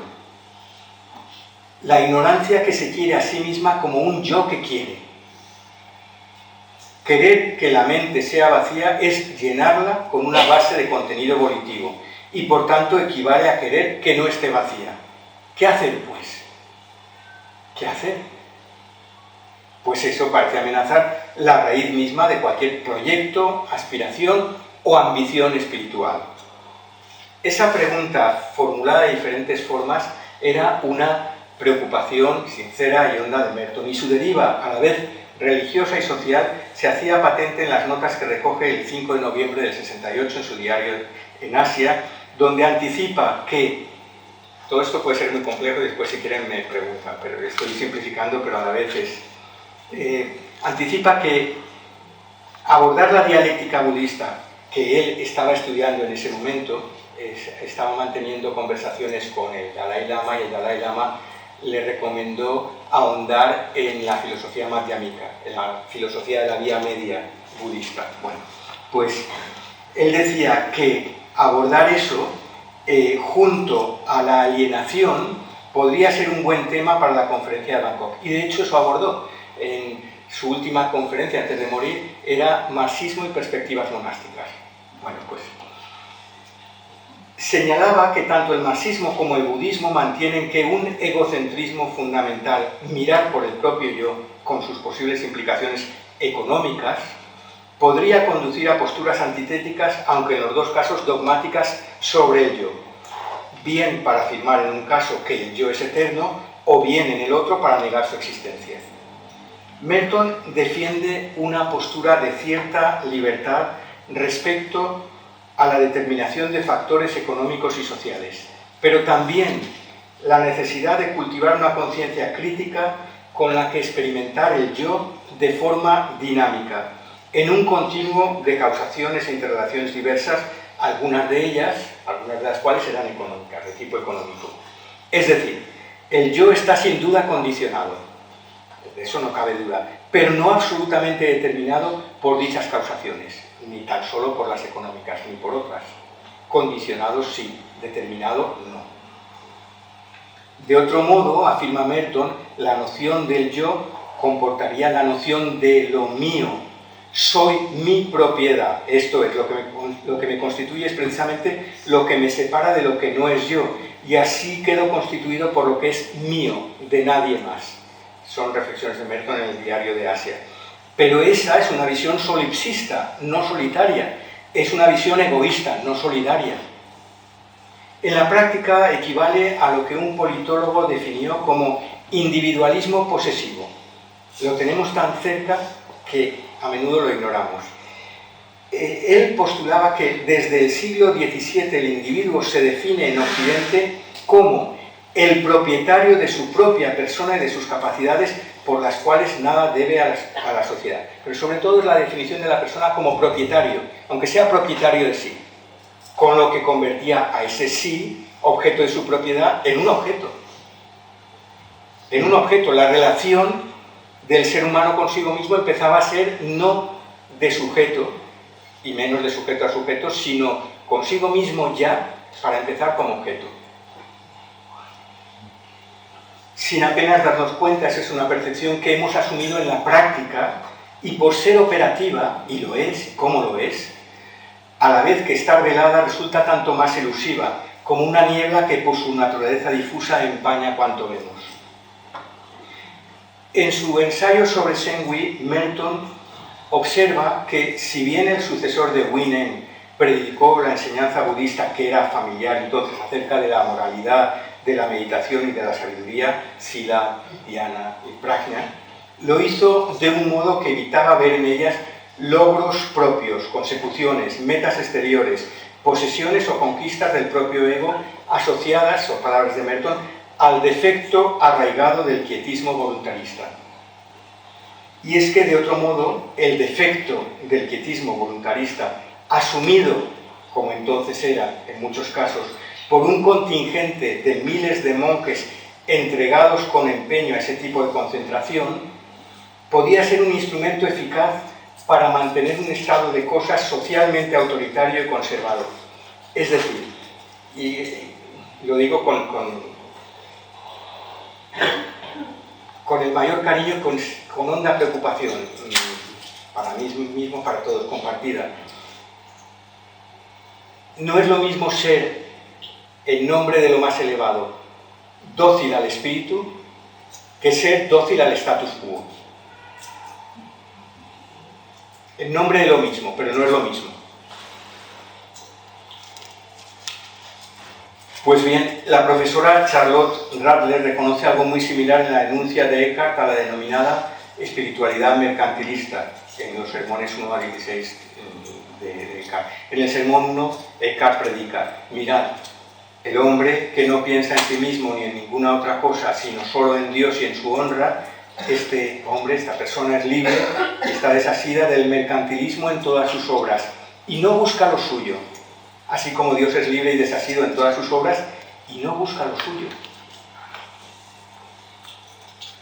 La ignorancia que se quiere a sí misma como un yo que quiere. Querer que la mente sea vacía es llenarla con una base de contenido volitivo y por tanto equivale a querer que no esté vacía. ¿Qué hacer pues? ¿Qué hacer? Pues eso parece amenazar la raíz misma de cualquier proyecto, aspiración o ambición espiritual. Esa pregunta, formulada de diferentes formas, era una preocupación sincera y honda de Merton, y su deriva, a la vez religiosa y social, se hacía patente en las notas que recoge el 5 de noviembre del 68 en su diario en Asia, donde anticipa que, todo esto puede ser muy complejo y después si quieren me preguntan, pero estoy simplificando, pero a la vez es... anticipa que abordar la dialéctica budista que él estaba estudiando en ese momento, estaba manteniendo conversaciones con el Dalai Lama, y el Dalai Lama le recomendó ahondar en la filosofía madhyamika, en la filosofía de la vía media budista. Bueno, pues él decía que abordar eso junto a la alienación podría ser un buen tema para la conferencia de Bangkok, y de hecho eso abordó. En su última conferencia antes de morir era Marxismo y perspectivas monásticas. Bueno, pues señalaba que tanto el marxismo como el budismo mantienen que un egocentrismo fundamental, mirar por el propio yo, con sus posibles implicaciones económicas, podría conducir a posturas antitéticas, aunque en los dos casos dogmáticas, sobre el yo. Bien para afirmar en un caso que el yo es eterno, o bien en el otro para negar su existencia. Merton defiende una postura de cierta libertad respecto a la determinación de factores económicos y sociales, pero también la necesidad de cultivar una conciencia crítica con la que experimentar el yo de forma dinámica, en un continuo de causaciones e interrelaciones diversas, algunas de las cuales serán económicas, de tipo económico. Es decir, el yo está sin duda condicionado, de eso no cabe duda, pero no absolutamente determinado por dichas causaciones, ni tan solo por las económicas, ni por otras. Condicionado sí, determinado no. De otro modo, afirma Merton, la noción del yo comportaría la noción de lo mío. Soy mi propiedad. Esto es, lo que me constituye es precisamente lo que me separa de lo que no es yo. Y así quedo constituido por lo que es mío, de nadie más. Son reflexiones de Merton en el Diario de Asia. Pero esa es una visión solipsista, no solitaria. Es una visión egoísta, no solidaria. En la práctica equivale a lo que un politólogo definió como individualismo posesivo. Lo tenemos tan cerca que a menudo lo ignoramos. Él postulaba que desde el siglo XVII el individuo se define en Occidente como el propietario de su propia persona y de sus capacidades por las cuales nada debe a la sociedad. Pero sobre todo es la definición de la persona como propietario, aunque sea propietario de sí, con lo que convertía a ese sí, objeto de su propiedad, en un objeto. En un objeto, la relación del ser humano consigo mismo empezaba a ser no de sujeto, y menos de sujeto a sujeto, sino consigo mismo ya, para empezar, como objeto. Sin apenas darnos cuenta, esa es una percepción que hemos asumido en la práctica, y por ser operativa, y lo es, ¿cómo lo es?, a la vez que estar velada resulta tanto más elusiva, como una niebla que por su naturaleza difusa empaña cuanto vemos. En su ensayo sobre Sengui, Merton observa que si bien el sucesor de Huinen predicó la enseñanza budista que era familiar entonces acerca de la moralidad, de la meditación y de la sabiduría, Sila, Dhyana y Prajna, lo hizo de un modo que evitaba ver en ellas logros propios, consecuciones, metas exteriores, posesiones o conquistas del propio ego asociadas, o palabras de Merton, al defecto arraigado del quietismo voluntarista. Y es que, de otro modo, el defecto del quietismo voluntarista, asumido, como entonces era en muchos casos, por un contingente de miles de monjes entregados con empeño a ese tipo de concentración, podía ser un instrumento eficaz para mantener un estado de cosas socialmente autoritario y conservador. Es decir, y lo digo con el mayor cariño, con honda preocupación, para mí mismo, para todos, compartida. No es lo mismo ser, en nombre de lo más elevado, dócil al espíritu, que ser dócil al status quo. En nombre de lo mismo, pero no es lo mismo. Pues bien, la profesora Charlotte Radler reconoce algo muy similar en la denuncia de Eckhart a la denominada espiritualidad mercantilista, en los sermones 1 a 16 de Eckhart. En el sermón 1, Eckhart predica: mirad, el hombre que no piensa en sí mismo ni en ninguna otra cosa, sino solo en Dios y en su honra, este hombre, esta persona es libre, está desasida del mercantilismo en todas sus obras y no busca lo suyo, así como Dios es libre y desasido en todas sus obras y no busca lo suyo.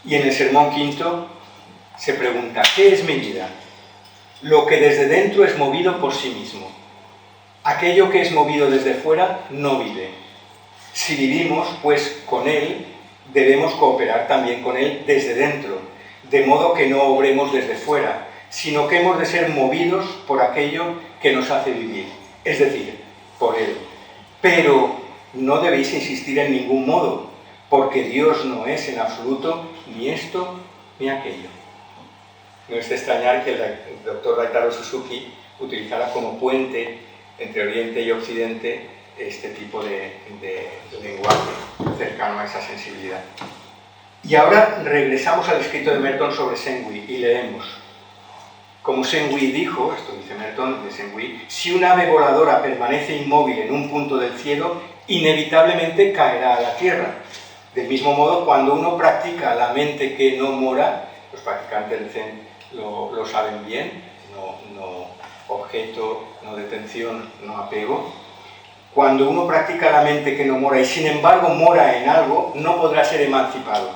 Y en el sermón 5 se pregunta: ¿qué es mi vida? Lo que desde dentro es movido por sí mismo. Aquello que es movido desde fuera no vive. Si vivimos, pues, con él, debemos cooperar también con él desde dentro. de modo que no obremos desde fuera, sino que hemos de ser movidos por aquello que nos hace vivir, es decir, por Él. Pero no debéis insistir en ningún modo, porque Dios no es en absoluto ni esto ni aquello. No es de extrañar que el doctor Daitaro Suzuki utilizara como puente entre Oriente y Occidente este tipo de lenguaje cercano a esa sensibilidad. Y ahora regresamos al escrito de Merton sobre Zheng-Hui y leemos. Como Zheng-Hui dijo, esto dice Merton de Zheng-Hui, si un ave voladora permanece inmóvil en un punto del cielo, inevitablemente caerá a la tierra. Del mismo modo, cuando uno practica la mente que no mora, los practicantes del Zen lo saben bien, no objeto, no detención, no apego. Cuando uno practica la mente que no mora y sin embargo mora en algo, no podrá ser emancipado.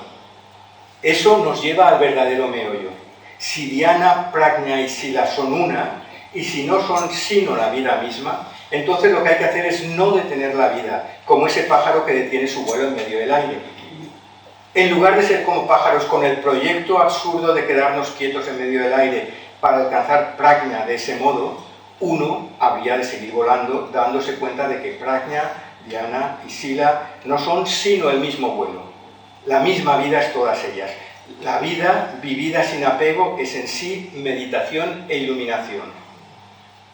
Eso nos lleva al verdadero meollo. Si Dhyana, Prajna y Sila son una, y si no son sino la vida misma, entonces lo que hay que hacer es no detener la vida, como ese pájaro que detiene su vuelo en medio del aire. En lugar de ser como pájaros con el proyecto absurdo de quedarnos quietos en medio del aire para alcanzar Prajna de ese modo, uno habría de seguir volando dándose cuenta de que Prajna, Dhyana y Sila no son sino el mismo vuelo. La misma vida es todas ellas. La vida vivida sin apego es en sí meditación e iluminación.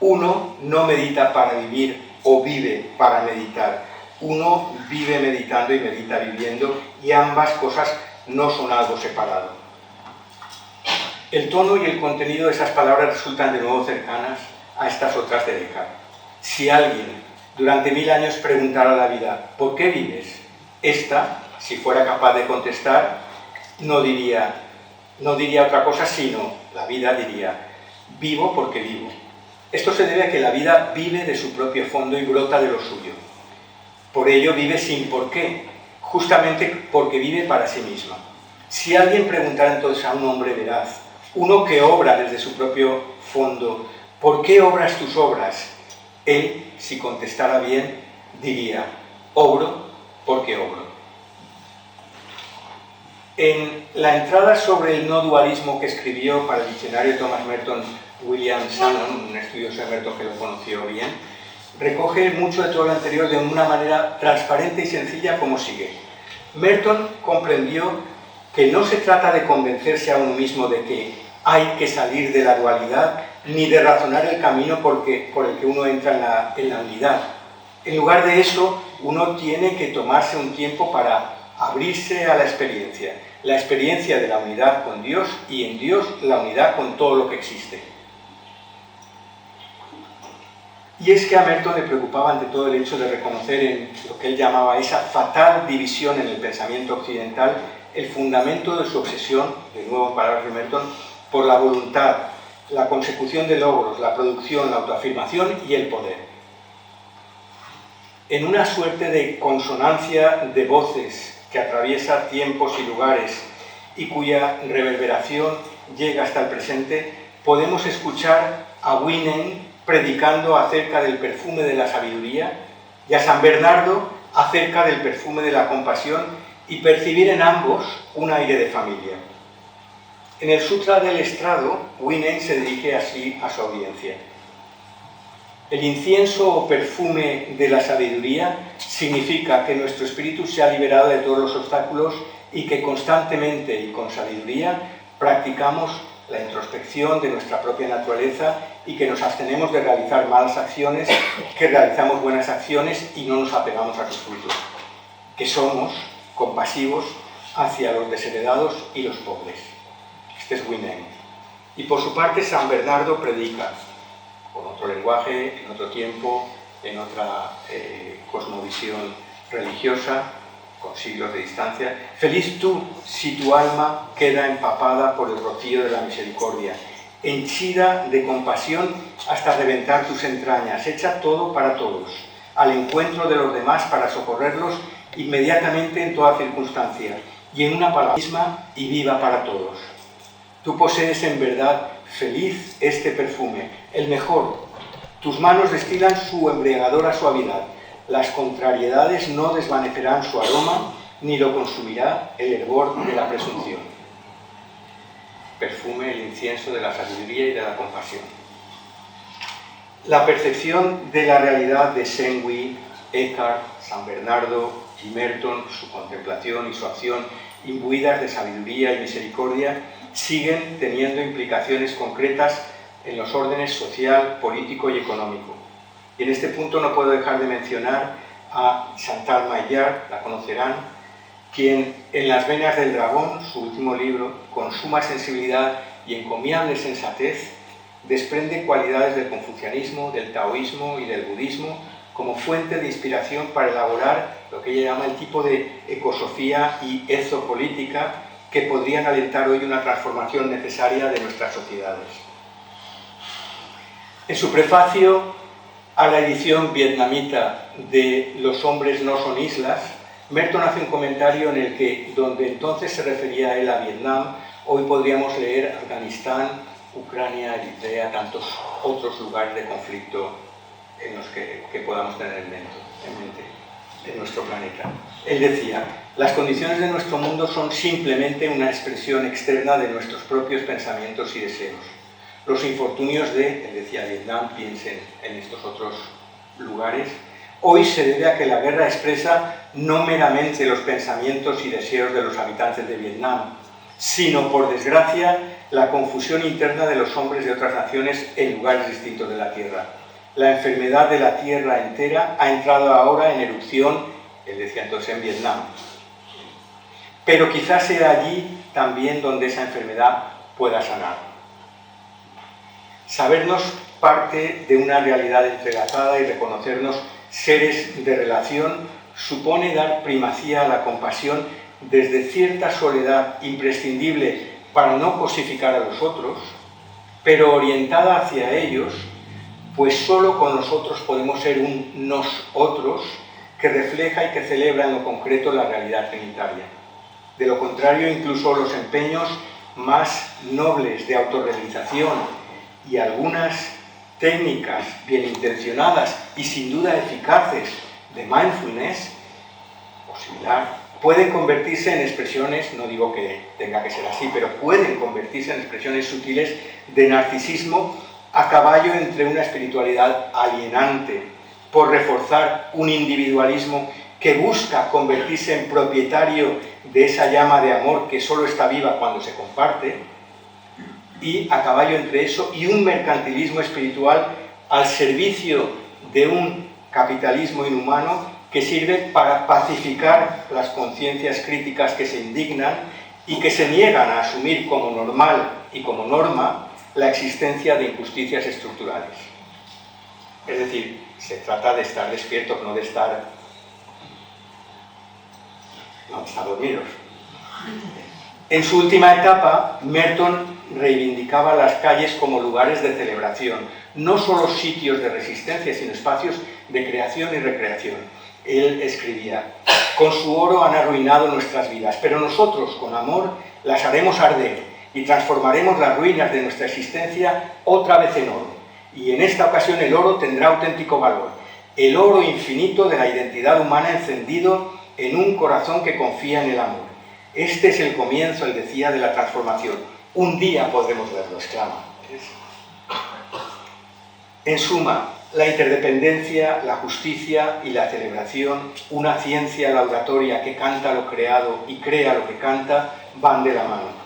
Uno no medita para vivir o vive para meditar. Uno vive meditando y medita viviendo, y ambas cosas no son algo separado. El tono y el contenido de esas palabras resultan de nuevo cercanas a estas otras de Descartes. Si alguien durante 1000 años preguntara a la vida ¿por qué vives?, esta, si fuera capaz de contestar, no diría otra cosa, sino la vida diría vivo porque vivo. Esto se debe a que la vida vive de su propio fondo y brota de lo suyo. Por ello vive sin por qué, justamente porque vive para sí misma. Si alguien preguntara entonces a un hombre veraz, uno que obra desde su propio fondo, ¿por qué obras tus obras?, él, si contestara bien, diría, obro porque obro. En la entrada sobre el no dualismo que escribió para el diccionario Thomas Merton William Shannon, un estudioso de Merton que lo conoció bien, recoge mucho de todo lo anterior de una manera transparente y sencilla como sigue. Merton comprendió que no se trata de convencerse a uno mismo de que hay que salir de la dualidad, ni de razonar el camino por el que uno entra en la unidad. En lugar de eso, uno tiene que tomarse un tiempo para abrirse a la experiencia de la unidad con Dios y en Dios la unidad con todo lo que existe. Y es que a Merton le preocupaba ante todo el hecho de reconocer en lo que él llamaba esa fatal división en el pensamiento occidental el fundamento de su obsesión, de nuevo en palabras de Merton, por la voluntad, la consecución de logros, la producción, la autoafirmación y el poder. En una suerte de consonancia de voces que atraviesa tiempos y lugares y cuya reverberación llega hasta el presente, podemos escuchar a Huineng predicando acerca del perfume de la sabiduría y a San Bernardo acerca del perfume de la compasión y percibir en ambos un aire de familia. En el Sutra del Estrado, Huineng se dirige así a su audiencia. El incienso o perfume de la sabiduría significa que nuestro espíritu se ha liberado de todos los obstáculos y que constantemente y con sabiduría practicamos la introspección de nuestra propia naturaleza y que nos abstenemos de realizar malas acciones, que realizamos buenas acciones y no nos apegamos a sus frutos, que somos compasivos hacia los desheredados y los pobres. Este es Huineng. Y por su parte San Bernardo predica, con otro lenguaje, en otro tiempo, en otra cosmovisión religiosa, con siglos de distancia. Feliz tú si tu alma queda empapada por el rocío de la misericordia, henchida de compasión hasta reventar tus entrañas, hecha todo para todos, al encuentro de los demás para socorrerlos inmediatamente en toda circunstancia, y en una palabra misma y viva para todos. Tú posees en verdad feliz este perfume, el mejor. Tus manos destilan su embriagadora suavidad. Las contrariedades no desvanecerán su aroma, ni lo consumirá el hervor de la presunción. perfume el incienso de la sabiduría y de la compasión. La percepción de la realidad de Senwi, Eckhart, San Bernardo y Merton, su contemplación y su acción imbuidas de sabiduría y misericordia, siguen teniendo implicaciones concretas en los órdenes social, político y económico. Y en este punto no puedo dejar de mencionar a Chantal Maillard, la conocerán, quien en Las venas del dragón, su último libro, con suma sensibilidad y encomiable sensatez, desprende cualidades del confucianismo, del taoísmo y del budismo como fuente de inspiración para elaborar lo que ella llama el tipo de ecosofía y ezopolítica que podrían alentar hoy una transformación necesaria de nuestras sociedades. En su prefacio a la edición vietnamita de Los hombres no son islas, Merton hace un comentario en el que, donde entonces se refería él a Vietnam, hoy podríamos leer Afganistán, Ucrania, Eritrea, tantos otros lugares de conflicto en los que podamos tener en mente en nuestro planeta. Él decía, las condiciones de nuestro mundo son simplemente una expresión externa de nuestros propios pensamientos y deseos. Los infortunios de, él decía, Vietnam, piensen en estos otros lugares, hoy se debe a que la guerra expresa no meramente los pensamientos y deseos de los habitantes de Vietnam, sino, por desgracia, la confusión interna de los hombres de otras naciones en lugares distintos de la Tierra. La enfermedad de la Tierra entera ha entrado ahora en erupción, él decía entonces, en Vietnam. Pero quizás sea allí también donde esa enfermedad pueda sanar. Sabernos parte de una realidad entrelazada y reconocernos seres de relación supone dar primacía a la compasión desde cierta soledad imprescindible para no cosificar a los otros, pero orientada hacia ellos, pues solo con nosotros podemos ser un nosotros que refleja y que celebra en lo concreto la realidad trinitaria. De lo contrario, incluso los empeños más nobles de autorrealización y algunas técnicas bien intencionadas y sin duda eficaces de mindfulness o similar, pueden convertirse en expresiones, no digo que tenga que ser así, pero pueden convertirse en expresiones sutiles de narcisismo a caballo entre una espiritualidad alienante, por reforzar un individualismo que busca convertirse en propietario de esa llama de amor que solo está viva cuando se comparte, y a caballo entre eso y un mercantilismo espiritual al servicio de un capitalismo inhumano que sirve para pacificar las conciencias críticas que se indignan y que se niegan a asumir como normal y como norma la existencia de injusticias estructurales. Es decir, se trata de estar despiertos, no de estar dormidos. En su última etapa, Merton reivindicaba las calles como lugares de celebración, no solo sitios de resistencia, sino espacios de creación y recreación. Él escribía, con su oro han arruinado nuestras vidas, pero nosotros, con amor, las haremos arder y transformaremos las ruinas de nuestra existencia otra vez en oro. Y en esta ocasión el oro tendrá auténtico valor, el oro infinito de la identidad humana encendido en un corazón que confía en el amor. Este es el comienzo, él decía, de la transformación. Un día podremos verlo, exclama. En suma, la interdependencia, la justicia y la celebración, una ciencia laudatoria que canta lo creado y crea lo que canta, van de la mano.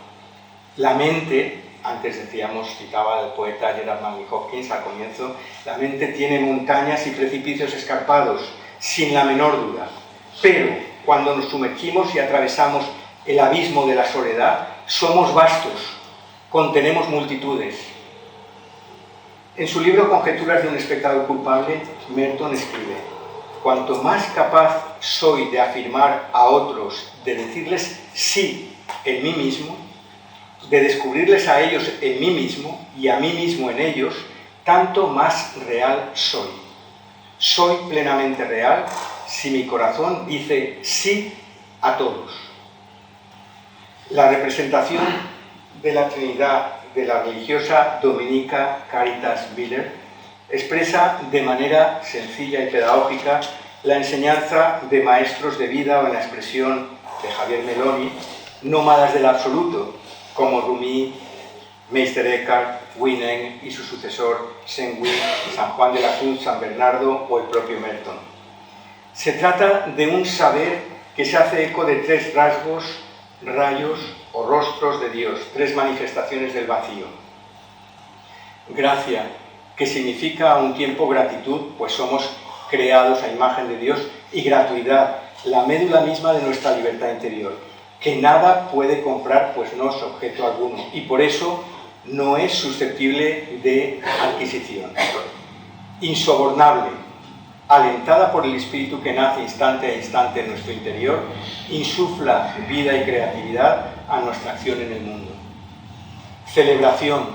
La mente, antes decíamos, citaba al poeta Gerard Manley Hopkins al comienzo, la mente tiene montañas y precipicios escarpados, sin la menor duda. Pero cuando nos sumergimos y atravesamos el abismo de la soledad, somos vastos, contenemos multitudes. En su libro Conjeturas de un espectador culpable, Merton escribe, cuanto más capaz soy de afirmar a otros, de decirles sí en mí mismo, de descubrirles a ellos en mí mismo y a mí mismo en ellos, tanto más real soy. Soy plenamente real si mi corazón dice sí a todos. La representación de la Trinidad de la religiosa dominica Caritas Miller expresa de manera sencilla y pedagógica la enseñanza de maestros de vida o en la expresión de Javier Meloni, nómadas del absoluto, como Rumi, Meister Eckhart, Huineng y su sucesor, Zheng-Hui, San Juan de la Cruz, San Bernardo o el propio Merton. Se trata de un saber que se hace eco de tres rasgos, rayos o rostros de Dios, tres manifestaciones del vacío. Gracia, que significa a un tiempo gratitud, pues somos creados a imagen de Dios, y gratuidad, la médula misma de nuestra libertad interior, que nada puede comprar, pues no es objeto alguno, y por eso no es susceptible de adquisición. Insobornable, alentada por el espíritu que nace instante a instante en nuestro interior, insufla vida y creatividad a nuestra acción en el mundo. Celebración,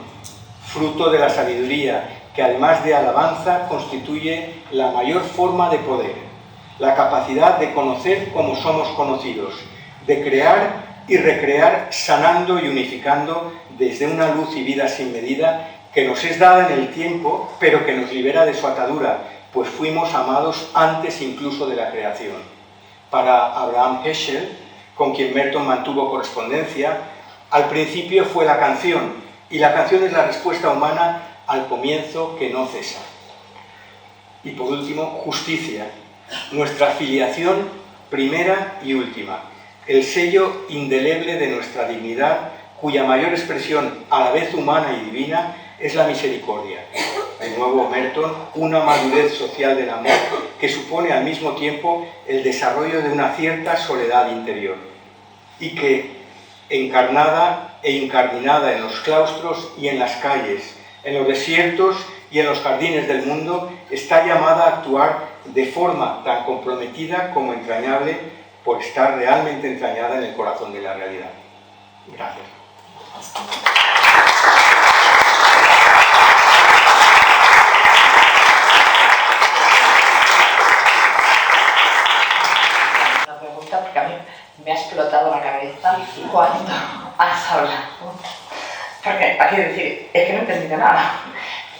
fruto de la sabiduría, que además de alabanza constituye la mayor forma de poder, la capacidad de conocer como somos conocidos, de crear y recrear sanando y unificando desde una luz y vida sin medida que nos es dada en el tiempo, pero que nos libera de su atadura, pues fuimos amados antes incluso de la creación. Para Abraham Heschel, con quien Merton mantuvo correspondencia, al principio fue la canción, y la canción es la respuesta humana al comienzo que no cesa. Y por último, justicia, nuestra filiación primera y última, el sello indeleble de nuestra dignidad, cuya mayor expresión, a la vez humana y divina, es la misericordia. De nuevo Merton, una madurez social del amor que supone al mismo tiempo el desarrollo de una cierta soledad interior y que, encarnada e incardinada en los claustros y en las calles, en los desiertos y en los jardines del mundo, está llamada a actuar de forma tan comprometida como entrañable por estar realmente entrañada en el corazón de la realidad. Gracias. Una pregunta, porque a mí me ha explotado la cabeza cuando has hablado. Porque, hay que decir, es que no he entendido nada.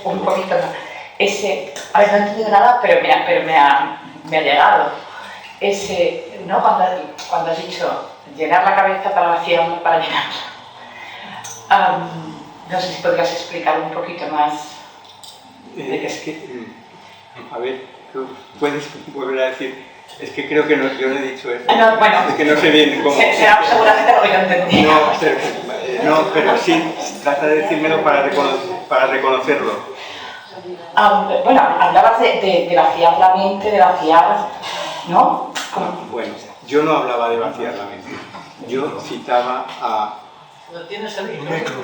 Un poquito no. A ver, no he entendido nada, pero me ha llegado. ¿No? Cuando has dicho llenar la cabeza para vaciarla, para llenarla. No sé si podrías explicar un poquito más. Es que, a ver, puedes volver a decir, es que creo que no, yo no he dicho eso. No, bueno, es que no sé bien cómo. Será seguramente lo que yo entendí. Pero sí, trata de decírmelo para reconocerlo. Bueno, hablabas de vaciar la mente, de vaciar, ¿no? Bueno, yo no hablaba de vaciar la mente. Yo citaba a... ¿Lo tienes el micro?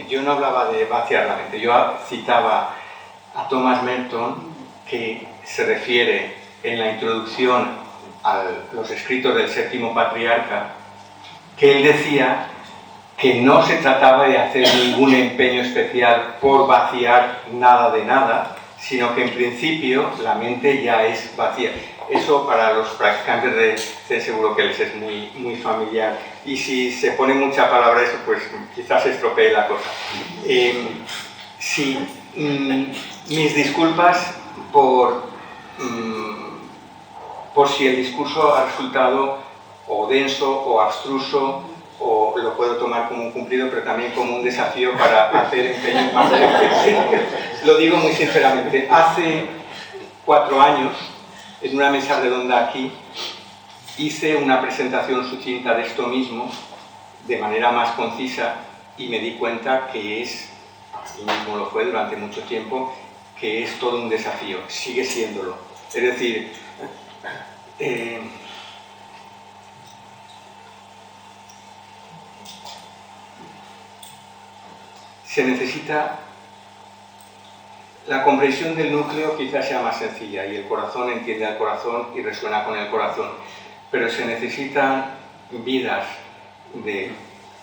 Yo no hablaba de vaciar la mente. Yo citaba a Thomas Merton, que se refiere en la introducción a los escritos del Séptimo Patriarca, que él decía que no se trataba de hacer ningún empeño especial por vaciar nada de nada, sino que en principio la mente ya es vacía. Eso para los practicantes de Zen seguro que les es muy, muy familiar. Y si se pone mucha palabra eso, pues quizás se estropee la cosa. Sí, mis disculpas por si el discurso ha resultado o denso o abstruso, o lo puedo tomar como un cumplido, pero también como un desafío para hacer empeños más reflexivos. Lo digo muy sinceramente. Hace 4 años, en una mesa redonda aquí, hice una presentación sucinta de esto mismo, de manera más concisa, y me di cuenta que es, y mismo lo fue durante mucho tiempo, que es todo un desafío, sigue siéndolo. Es decir, se necesita la comprensión del núcleo, quizás sea más sencilla, y el corazón entiende al corazón y resuena con el corazón, pero se necesitan vidas de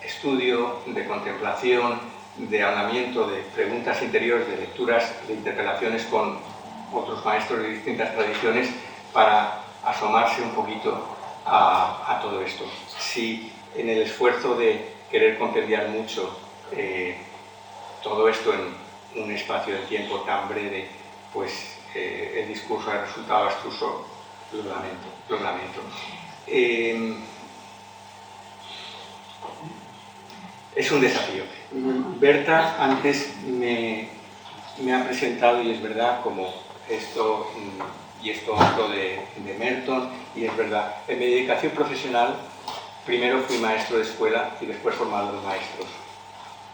estudio, de contemplación, de ahondamiento, de preguntas interiores, de lecturas, de interrelaciones con otros maestros de distintas tradiciones para asomarse un poquito a todo esto. Si en el esfuerzo de querer compendiar mucho todo esto en un espacio de tiempo tan breve, pues el discurso ha resultado abstruso, lo lamento. Es un desafío. Berta antes me ha presentado, y es verdad, como esto, y esto hablo de Merton, y es verdad, en mi dedicación profesional, primero fui maestro de escuela y después formador de maestros.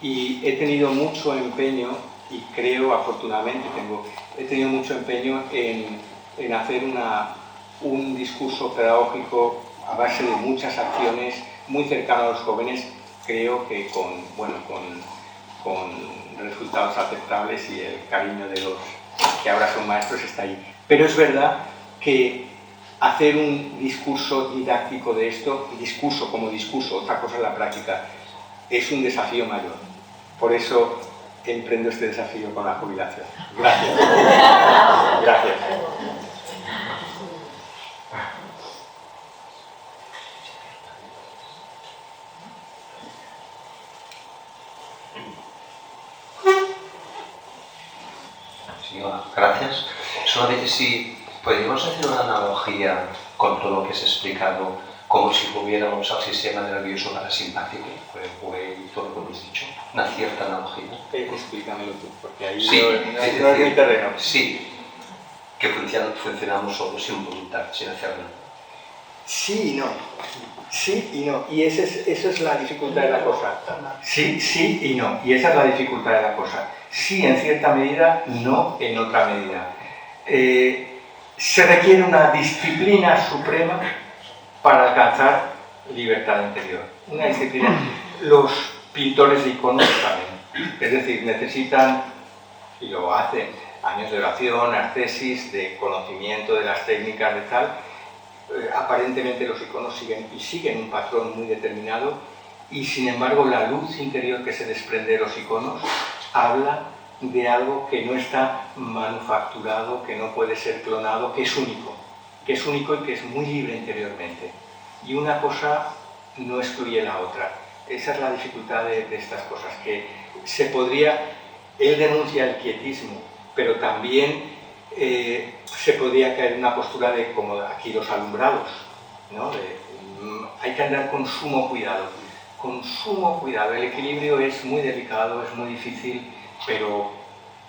Y he tenido mucho empeño, y creo, afortunadamente, he tenido mucho empeño en hacer un discurso pedagógico a base de muchas acciones, muy cercano a los jóvenes, creo que con resultados aceptables, y el cariño de los que ahora son maestros está ahí. Pero es verdad que hacer un discurso didáctico de esto, discurso como discurso, otra cosa es la práctica, es un desafío mayor. Por eso emprendo este desafío con la jubilación. Gracias. Gracias. Sí, hola, gracias. Solamente si podríamos hacer una analogía con todo lo que has explicado, como si tuviéramos al sistema nervioso parasimpático, y todo lo que hemos dicho, una cierta analogía. Explícamelo tú, porque ahí sí, no es mi terreno. Sí, que funcionamos solo sin voluntad, sin hacer nada. Sí y no. Sí y no. Y esa es la dificultad de la cosa. Sí y no. Y esa es la dificultad de la cosa. Sí en cierta medida, no en otra medida. Se requiere una disciplina suprema para alcanzar libertad interior. Una disciplina. Los pintores de iconos saben. Es decir, necesitan, y lo hacen, años de oración, ascesis, de conocimiento de las técnicas de tal. Aparentemente los iconos siguen un patrón muy determinado, y sin embargo la luz interior que se desprende de los iconos habla de algo que no está manufacturado, que no puede ser clonado, que es único y que es muy libre interiormente. Y una cosa no excluye la otra. Esa es la dificultad de estas cosas, que él denuncia el quietismo, pero también se podría caer en una postura de, como aquí los alumbrados, ¿no? Hay que andar con sumo cuidado. El equilibrio es muy delicado, es muy difícil, pero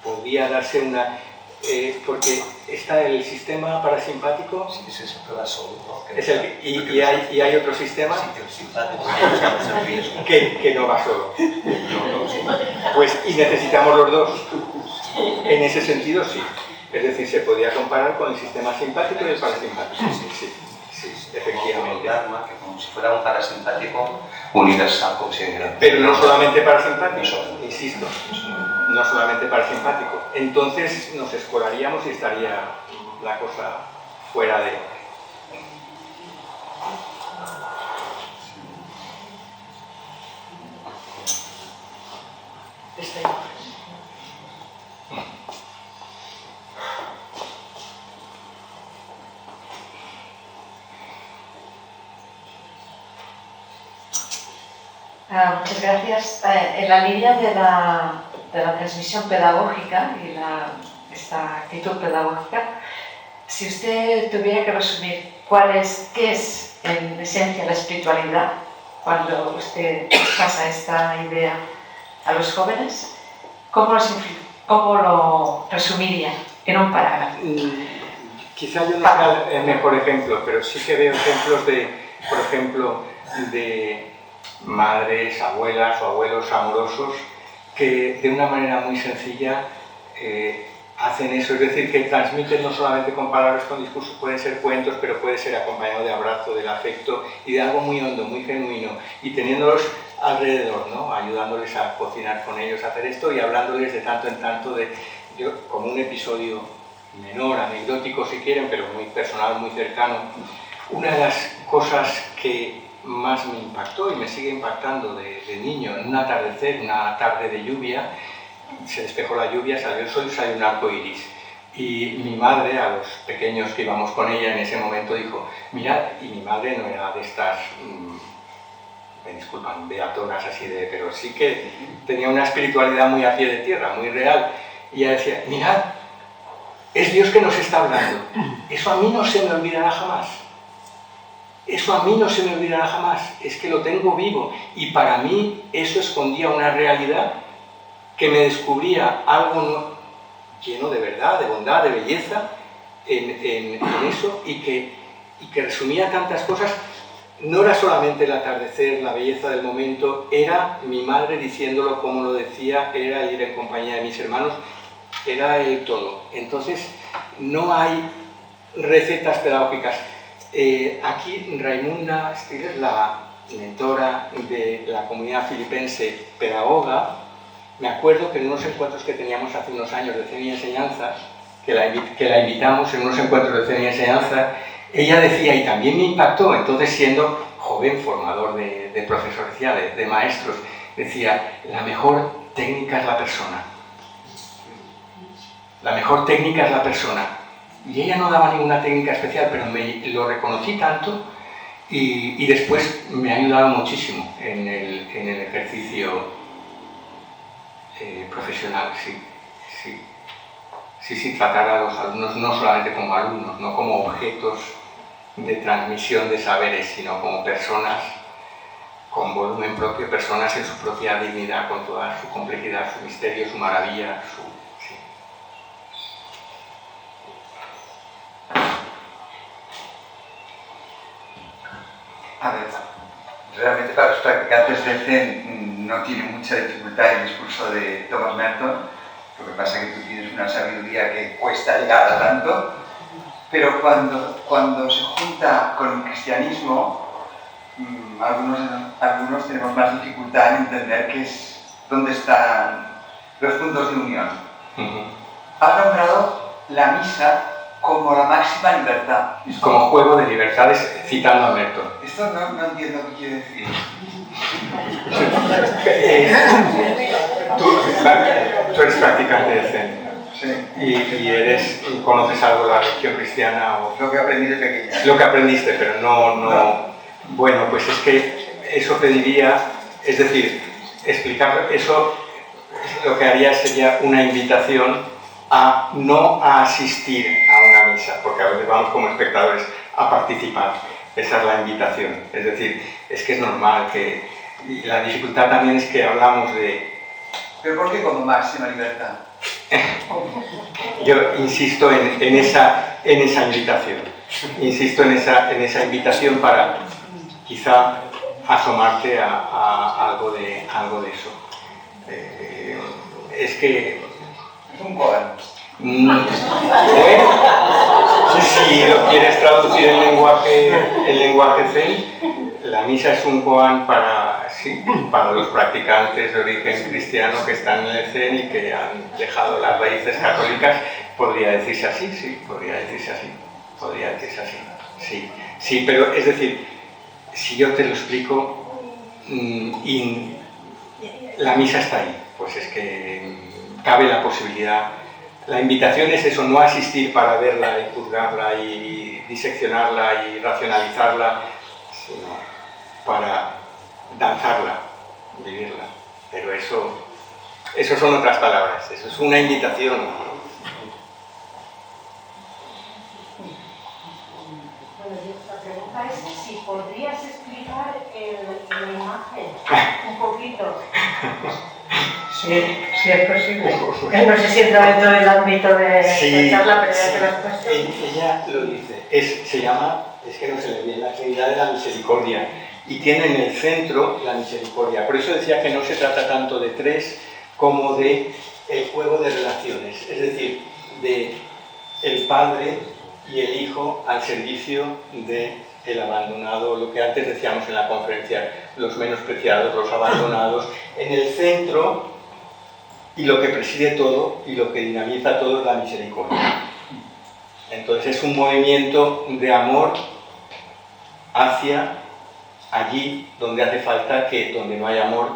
podría darse una... porque está el sistema parasimpático... Sí, ese es el solo, ¿no? Y hay otro sistema que no va solo. Pues, y necesitamos los dos. En ese sentido, sí. Es decir, se podría comparar con el sistema simpático y el parasimpático. Sí, efectivamente. Que como si fuera un parasimpático universal, como si dijera. Pero no solamente parasimpático, insisto, no solamente parasimpático. Entonces nos escolaríamos y estaría la cosa fuera de... Muchas gracias. En la línea de la transmisión pedagógica y esta actitud pedagógica, si usted tuviera que resumir qué es en esencia la espiritualidad, cuando usted pasa esta idea a los jóvenes, ¿cómo lo resumiría en un parágrafo? Quizá yo no sea el mejor ejemplo, pero sí que veo ejemplos por ejemplo, de madres, abuelas o abuelos amorosos que de una manera muy sencilla hacen eso, es decir, que transmiten no solamente con palabras, con discursos, pueden ser cuentos, pero puede ser acompañado de abrazo, del afecto y de algo muy hondo, muy genuino, y teniéndolos alrededor, ¿no? Ayudándoles a cocinar con ellos, a hacer esto, y hablándoles de tanto en tanto, como un episodio menor, anecdótico si quieren, pero muy personal, muy cercano. Una de las cosas que más me impactó y me sigue impactando de niño, en un atardecer, una tarde de lluvia, se despejó la lluvia, salió el sol y salió un arco iris. Y mi madre, a los pequeños que íbamos con ella en ese momento, dijo, mirad, y mi madre no era de estas, me disculpan, beatonas así pero sí que tenía una espiritualidad muy a pie de tierra, muy real. Y ella decía, mirad, es Dios que nos está hablando. Eso a mí no se me olvidará jamás. eso a mí no se me olvidará jamás, es que lo tengo vivo y para mí eso escondía una realidad que me descubría algo lleno de verdad, de bondad, de belleza en eso y que resumía tantas cosas. No era solamente el atardecer, la belleza del momento, era mi madre diciéndolo como lo decía, era ir en compañía de mis hermanos, era el todo. Entonces, no hay recetas pedagógicas. Aquí Raimunda Stiles, la mentora de la comunidad filipense pedagoga, me acuerdo que en unos encuentros que teníamos hace unos años de cena y enseñanza, que la invitamos en unos encuentros de cena y enseñanza, ella decía, y también me impactó, entonces siendo joven formador de profesores ya, de maestros, decía, la mejor técnica es la persona. La mejor técnica es la persona. Y ella no daba ninguna técnica especial, pero lo reconocí tanto y después me ha ayudado muchísimo en el ejercicio profesional, sí, tratar a los alumnos no solamente como alumnos, no como objetos de transmisión de saberes, sino como personas con volumen propio, personas en su propia dignidad, con toda su complejidad, su misterio, su maravilla, sí. A ver, realmente para los practicantes de Zen no tiene mucha dificultad el discurso de Thomas Merton, lo que pasa es que tú tienes una sabiduría que cuesta llegar a tanto, pero cuando se junta con el cristianismo, algunos tenemos más dificultad en entender dónde están los puntos de unión. Has nombrado la misa como la máxima libertad. Como juego de libertades, citando a Merton. Esto no entiendo qué quiere decir. Tú eres practicante de Zen. Sí. Y conoces algo de la religión cristiana o lo que aprendí de pequeña. Lo que aprendiste, pero no. Bueno, pues es que eso pediría, es decir, explicar eso, lo que haría sería una invitación a no asistir a una misa, porque a veces vamos como espectadores a participar. Esa es la invitación. Es decir, es que es normal que... Y la dificultad también es que hablamos de... ¿Pero por qué como máxima libertad? Yo insisto en esa invitación. Insisto en esa invitación para quizá asomarte a algo de eso. Es que... Es un koan. Si lo quieres traducir en lenguaje zen, la misa es un koan para los practicantes de origen cristiano que están en el zen y que han dejado las raíces católicas. Podría decirse así, sí, podría decirse así. Sí, pero es decir, si yo te lo explico, la misa está ahí, pues es que cabe la posibilidad. La invitación es eso, no asistir para verla y juzgarla y diseccionarla y racionalizarla, sino para danzarla, vivirla. Pero eso son otras palabras, eso es una invitación. Bueno, la pregunta es si podrías explicar la imagen un poquito. Sí, es posible. No sé si entra dentro del ámbito de la charla, pero ya te lo has puesto. Ella lo dice, se llama, es que no se le ve, la Trinidad de la Misericordia, y tiene en el centro la misericordia. Por eso decía que no se trata tanto de tres como de el juego de relaciones, es decir, de el Padre y el Hijo al servicio del abandonado, lo que antes decíamos en la conferencia, los menospreciados, los abandonados, en el centro. Y lo que preside todo y lo que dinamiza todo es la misericordia. Entonces es un movimiento de amor hacia allí donde hace falta que donde no hay amor,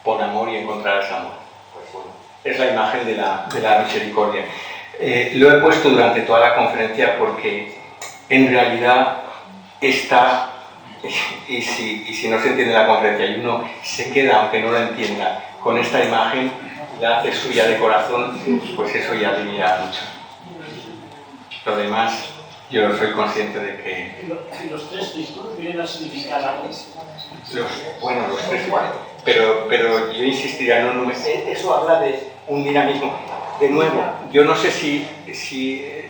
pon amor y encontrarás amor. Pues bueno, es la imagen de la misericordia. Lo he puesto durante toda la conferencia porque en realidad está, y si no se entiende la conferencia y uno se queda, aunque no lo entienda, con esta imagen, la hace suya de corazón, pues eso ya diría mucho. Lo demás Yo soy consciente de que Los tres círculos vienen a significar algo. los tres igual, pero yo insistiría, eso habla de un dinamismo. De nuevo, yo no sé si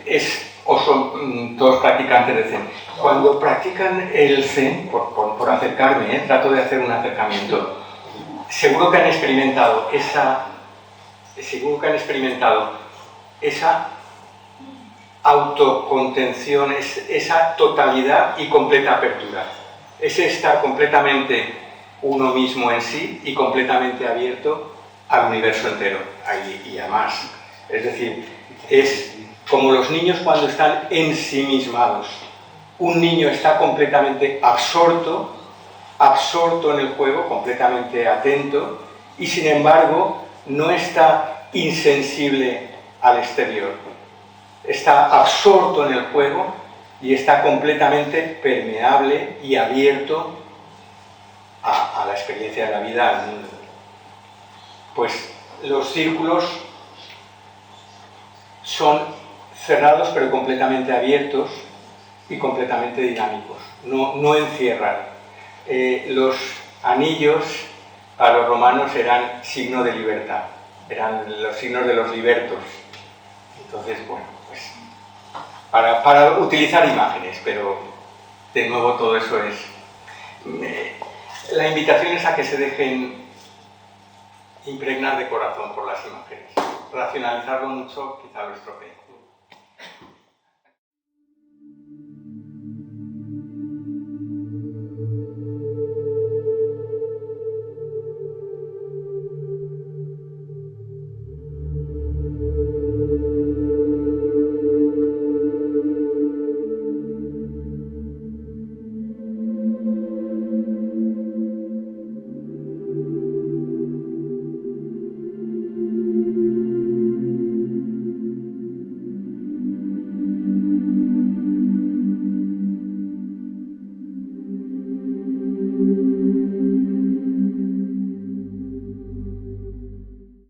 es o son todos practicantes de Zen. Cuando practican el Zen, por acercarme, trato de hacer un acercamiento, seguro que han experimentado esa autocontención, esa totalidad y completa apertura. Ese estar completamente uno mismo en sí y completamente abierto al universo entero y a más. Es decir, es como los niños cuando están ensimismados. Un niño está completamente absorto en el juego, completamente atento, y sin embargo no está insensible al exterior. Está absorto en el juego y está completamente permeable y abierto a la experiencia de la vida, al mundo. Pues los círculos son cerrados pero completamente abiertos y completamente dinámicos, no encierran. Los anillos para los romanos eran signo de libertad, eran los signos de los libertos. Entonces, bueno, pues para utilizar imágenes, pero de nuevo todo eso es... la invitación es a que se dejen impregnar de corazón por las imágenes. Racionalizarlo mucho quizá lo estropee.